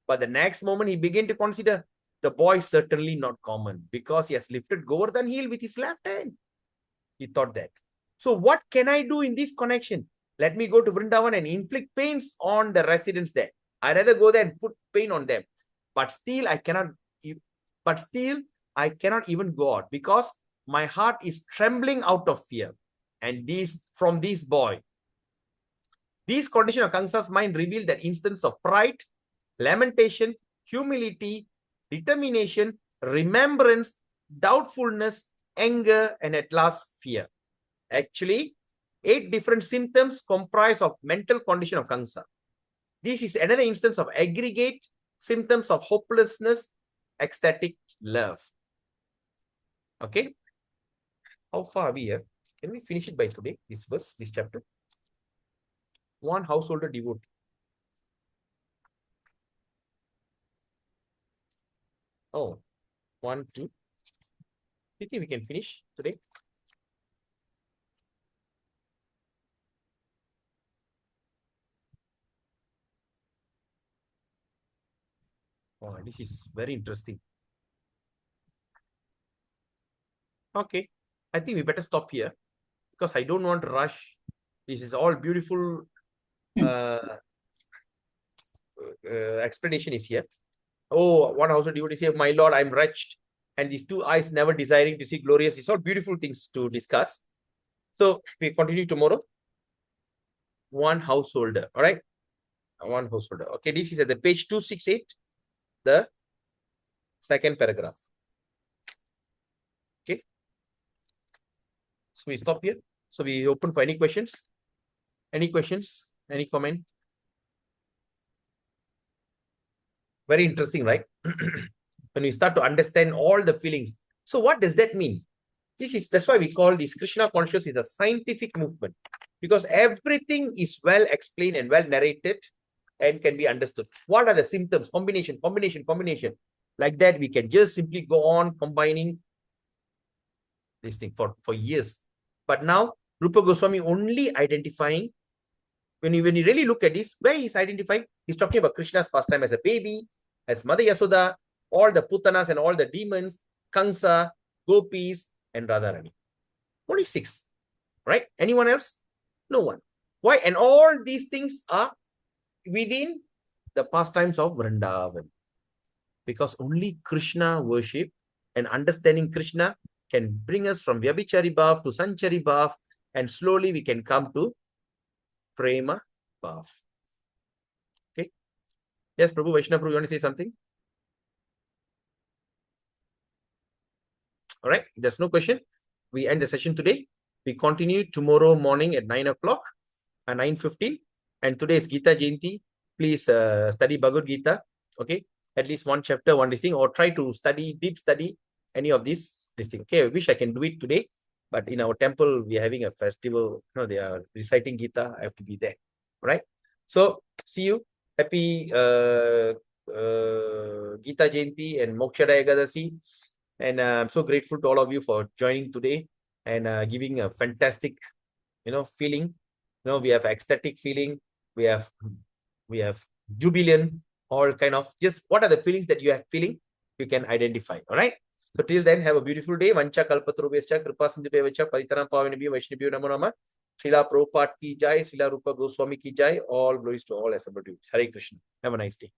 But the next moment he began to consider, the boy is certainly not common because he has lifted Govardhan Hill with his left hand. He thought that. So what can I do in this connection? Let me go to Vrindavan and inflict pains on the residents there. I rather go there and put pain on them. But still I cannot even go out because my heart is trembling out of fear. And from this boy, these condition of Kamsa's mind revealed that instance of pride, lamentation, humility, determination, remembrance, doubtfulness, anger, and at last fear. Actually, 8 different symptoms comprise of mental condition of Kamsa. This is another instance of aggregate symptoms of hopelessness, ecstatic love. Okay. How far are we here? Can we finish it by today? This verse, this chapter. One householder devotee. Oh, 1, 2. Do you think we can finish today? Oh, this is very interesting. Okay. I think we better stop here because I don't want to rush. This is all beautiful explanation is here. Oh, one household devotee say, my Lord, I'm wretched. And these 2 eyes never desiring to see glorious. It's all beautiful things to discuss. So we continue tomorrow. One householder. All right. One householder. Okay. This is at the page 268, the second paragraph. Okay. So we stop here. So we open for any questions. Any questions? Any comment? Very interesting, right? When we start to understand all the feelings. So what does that mean? That's why we call this Krishna consciousness is a scientific movement, because everything is well explained and well narrated and can be understood. What are the symptoms? Combination. Like that, we can just simply go on combining this thing for years. But now, Rupa Goswami only identifying, when you really look at this, where he's identifying, he's talking about Krishna's pastime as a baby, as Mother Yasoda, all the Putanas and all the demons, Kamsa, Gopis, and Radharani. Only 6, right? Anyone else? No one. Why? And all these things are within the pastimes of Vrindavan. Because only Krishna worship and understanding Krishna can bring us from Vyabhichari Bhav to Sanchari Bhav, and slowly we can come to Prema Bhav. Okay. Yes, Prabhu, Vaishnava Prabhu, you want to say something? All right. There's no question. We end the session today. We continue tomorrow morning at 9 o'clock and 9:15. And today is Gita Jayanti. Please study Bhagavad Gita. Okay. At least one chapter, one this thing, or try to study, deep study any of this thing. Okay. I wish I can do it today. But in our temple, we are having a festival. You know, they are reciting Gita. I have to be there. Right. So see you. Happy Gita Jayanti and Mokshada Ekadasi. And I'm so grateful to all of you for joining today and giving a fantastic, feeling. We have ecstatic feeling. We have jubilant, all kind of, just what are the feelings that you are feeling, you can identify. All right. So till then, have a beautiful day. Vancha kalpatarubhyascha kripa sindhubhyacha paditaram pavanebhyo vaishnavibhyo namo namah. Srila Prabhupada ki jai, Srila Rupa Goswami ki jai. All glories to all assembled. Hare Krishna. Have a nice day.